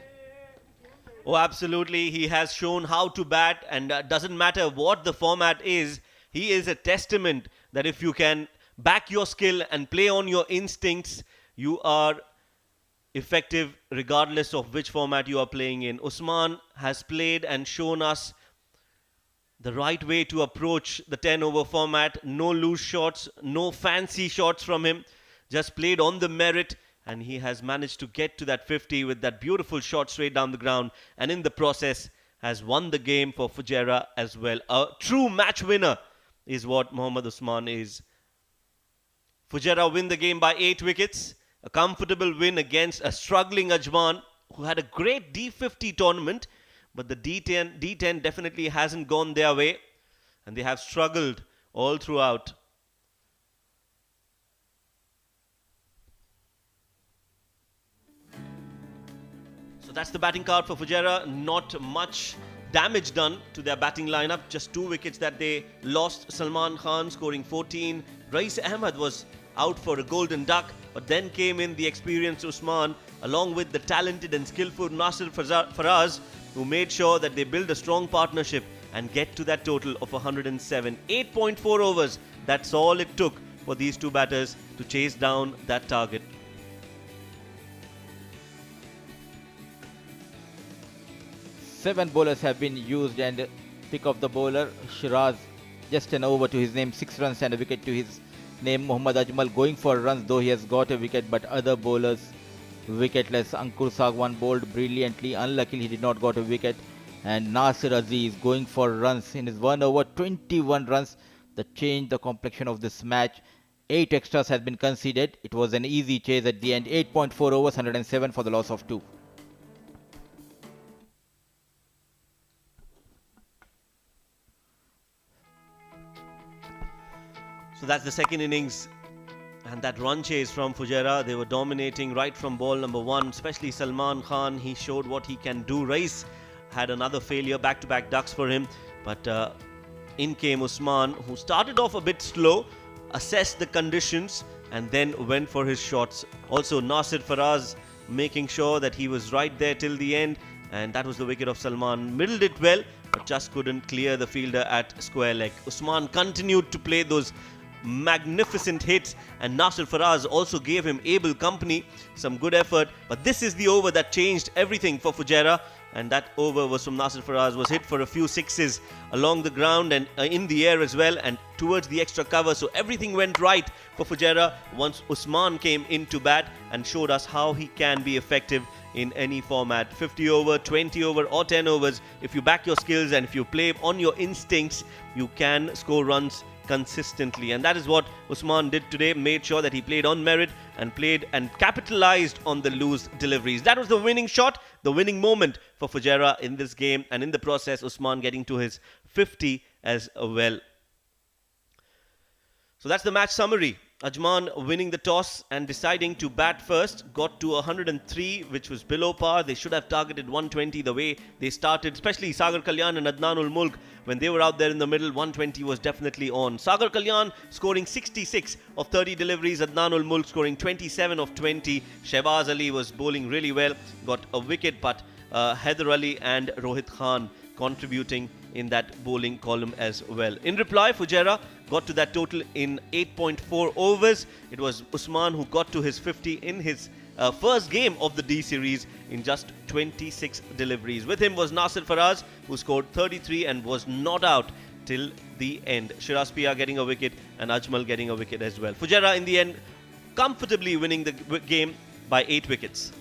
Oh, absolutely. He has shown how to bat, and doesn't matter what the format is, he is a testament that if you can back your skill and play on your instincts, you are effective regardless of which format you are playing in. Usman has played and shown us the right way to approach the 10 over format. No loose shots, no fancy shots from him. Just played on the merit, and he has managed to get to that 50 with that beautiful shot straight down the ground, and in the process has won the game for Fujairah as well. A true match winner is what Mohammad Usman is. Fujairah win the game by 8 wickets. A comfortable win against a struggling Ajman, who had a great D50 tournament, but the D10 definitely hasn't gone their way, and they have struggled all throughout. So that's the batting card for Fujairah. Not much damage done to their batting lineup. Just 2 wickets that they lost. Salman Khan scoring 14. Rais Ahmed was out for a golden duck, but then came in the experienced Usman along with the talented and skillful Nasir Faraz, who made sure that they build a strong partnership and get to that total of 107. 8.4 overs, that's all it took for these two batters to chase down that target.
Seven bowlers have been used, and pick of the bowler Shiraz, just an over to his name, 6 runs and a wicket to his name. Muhammad Ajmal going for runs, though he has got a wicket, but other bowlers wicketless. Ankur Sagwan bowled brilliantly, unluckily he did not got a wicket, and Nasir Aziz going for runs in his 1 over, 21 runs that changed the complexion of this match. 8 extras has been conceded. It was an easy chase at the end. 8.4 overs, 107 for the loss of 2.
So that's the second innings, and that run chase from Fujairah. They were dominating right from ball number 1, especially Salman Khan. He showed what he can do. Rais had another failure, back-to-back ducks for him, but in came Usman, who started off a bit slow, assessed the conditions, and then went for his shots. Also Nasir Faraz making sure that he was right there till the end, and that was the wicket of Salman. Middled it well, but just couldn't clear the fielder at square leg. Usman continued to play those magnificent hits, and Nasir Faraz also gave him able company, some good effort. But this is the over that changed everything for Fujairah, and that over was from Nasir Faraz, was hit for a few sixes along the ground and in the air as well, and towards the extra cover. So everything went right for Fujairah once Usman came into bat and showed us how he can be effective in any format. 50 over, 20 over or 10 overs, if you back your skills and if you play on your instincts, you can score runs consistently, and that is what Usman did today. Made sure that he played on merit and played and capitalized on the loose deliveries. That was the winning shot, the winning moment for Fujairah in this game, and in the process Usman getting to his 50 as well. So that's the match summary. Ajman winning the toss and deciding to bat first, got to 103, which was below par. They should have targeted 120 the way they started, especially Sagar Kalyan and Adnan Mulk. When they were out there in the middle, 120 was definitely on. Sagar Kalyan scoring 66 of 30 deliveries, Adnan Mulk scoring 27 of 20. Shehbaz Ali was bowling really well, got a wicket, but Haider Ali and Rohit Khan contributing in that bowling column as well. In reply, Fujairah got to that total in 8.4 overs. It was Usman who got to his 50 in his first game of the D series in just 26 deliveries. With him was Nasir Faraz, who scored 33 and was not out till the end. Shiraz Pia getting a wicket and Ajmal getting a wicket as well. Fujairah in the end comfortably winning the game by 8 wickets.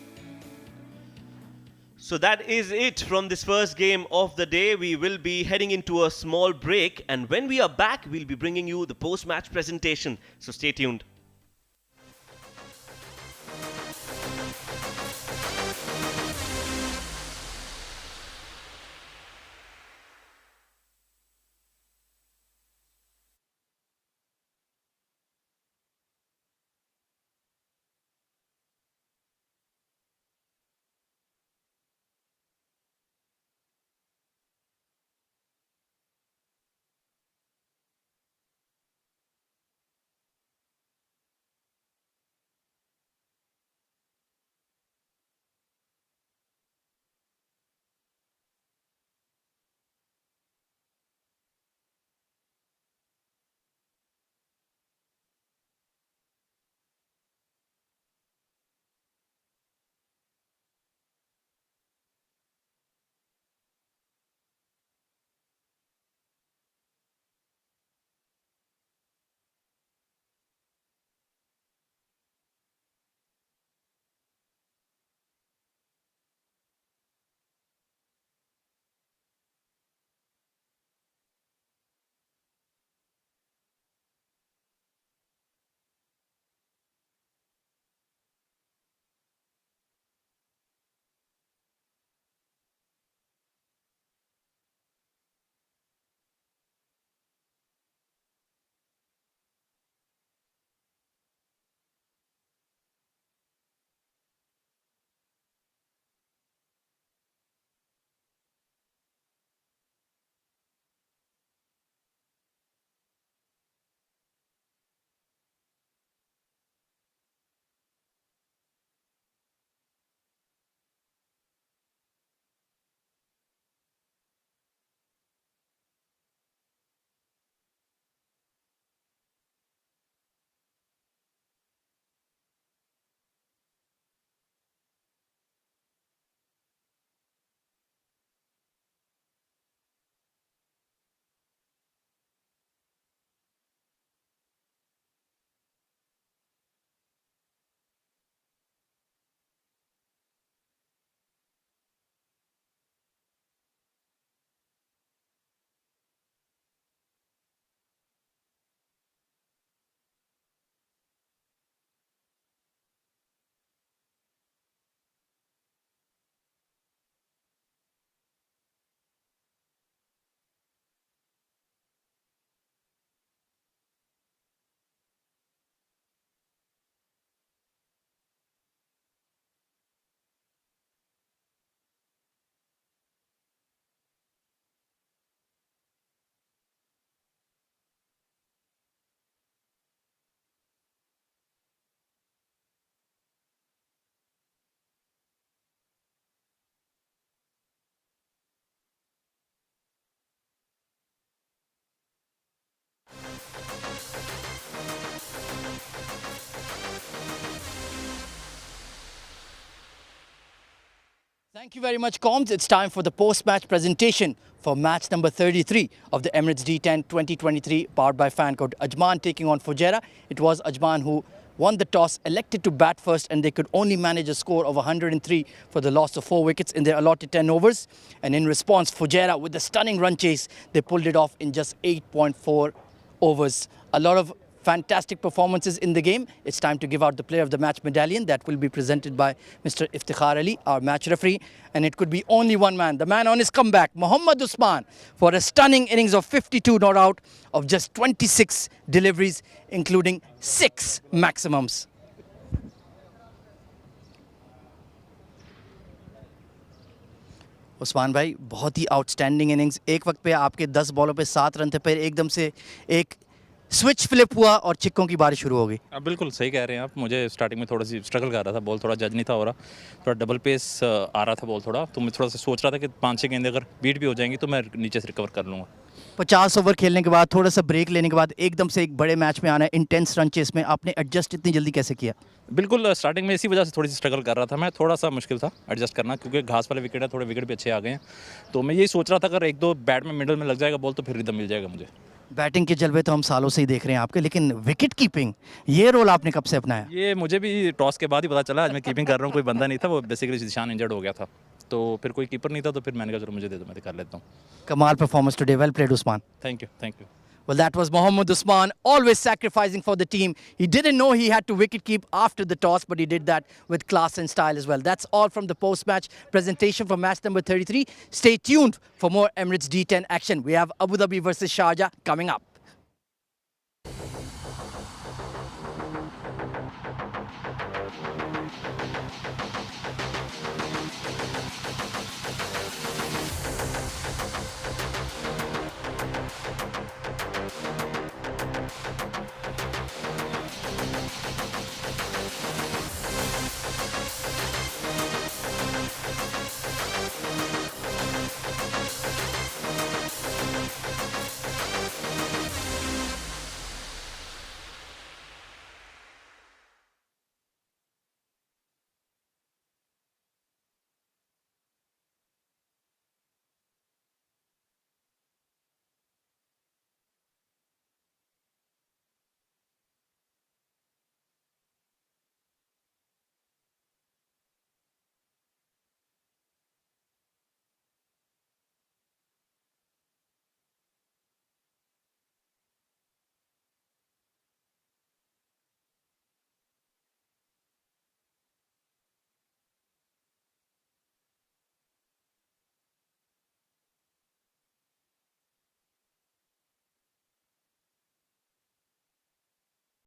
So that is it from this first game of the day. We will be heading into a small break, and when we are back, we'll be bringing you the post-match presentation. So stay tuned.
Thank you very much, Combs. It's time for the post-match presentation for match number 33 of the Emirates D10 2023, powered by fan code Ajman, taking on Fujairah. It was Ajman who won the toss, elected to bat first, and they could only manage a score of 103 for the loss of 4 wickets in their allotted 10 overs. And in response, Fujairah, with a stunning run chase, they pulled it off in just 8.4 overs. A lot of fantastic performances in the game. It's time to give out the player of the match medallion that will be presented by Mr. Iftikhar Ali, our match referee. And it could be only one man, the man on his comeback, Mohammad Usman, for a stunning innings of 52 not out of just 26 deliveries, including 6 maximums. Usman भाई, बहुत ही outstanding innings. एक वक्त पे आपके 10 बॉलों पे 7 run थे, फिर एकदम से एक स्विच फ्लिप हुआ और चिक्कों की बारिश शुरू हो गई.
बिल्कुल सही कह रहे हैं आप. मुझे स्टार्टिंग में थोड़ा सी स्ट्रगल कर रहा था, बॉल थोड़ा जज नहीं था हो रहा, थोड़ा डबल पेस आ रहा था बॉल थोड़ा, तो मैं थोड़ा सा सोच रहा था कि 5-6 गेंदें अगर बीट भी हो जाएंगी तो मैं नीचे से रिकवर कर लूँगा.
50 ओवर खेलने के बाद, थोड़ा सा ब्रेक लेने के बाद एकदम से एक बड़े मैच में आना है, इंटेंस रन चेस में, आपने एडजस्ट इतनी जल्दी कैसे किया?
बिल्कुल स्टार्टिंग में इसी वजह से थोड़ी सी स्ट्रगल कर रहा था मैं, थोड़ा सा मुश्किल था एडजस्ट करना क्योंकि घास वाले विकेट है, थोड़े विकेट भी अच्छे आ गए हैं. तो मैं यही सोच रहा था अगर 1-2 बैट में मिडल में लग जाएगा बॉल तो फिर रिदम मिल जाएगा मुझे.
बैटिंग के जलवे तो हम सालों से ही देख रहे हैं आपके, लेकिन विकेट कीपिंग, ये रोल आपने कब से अपनाया?
ये मुझे भी टॉस के बाद ही पता चला. आज मैं कीपिंग कर रहा हूँ, कोई बंदा नहीं था, वो बेसिकली जिशान इंजर्ड हो गया था, तो फिर कोई कीपर नहीं था, तो फिर मैंने कहा चलो मुझे दे दो, मैं कर लेता हूँ.
कमाल performance today, well played Usman.
Thank you.
Well, that was Mohammad Usman, always sacrificing for the team. He didn't know he had to wicket keep after the toss, but he did that with class and style as well. That's all from the post-match presentation for match number 33. Stay tuned for more Emirates D10 action. We have Abu Dhabi versus Sharjah coming up.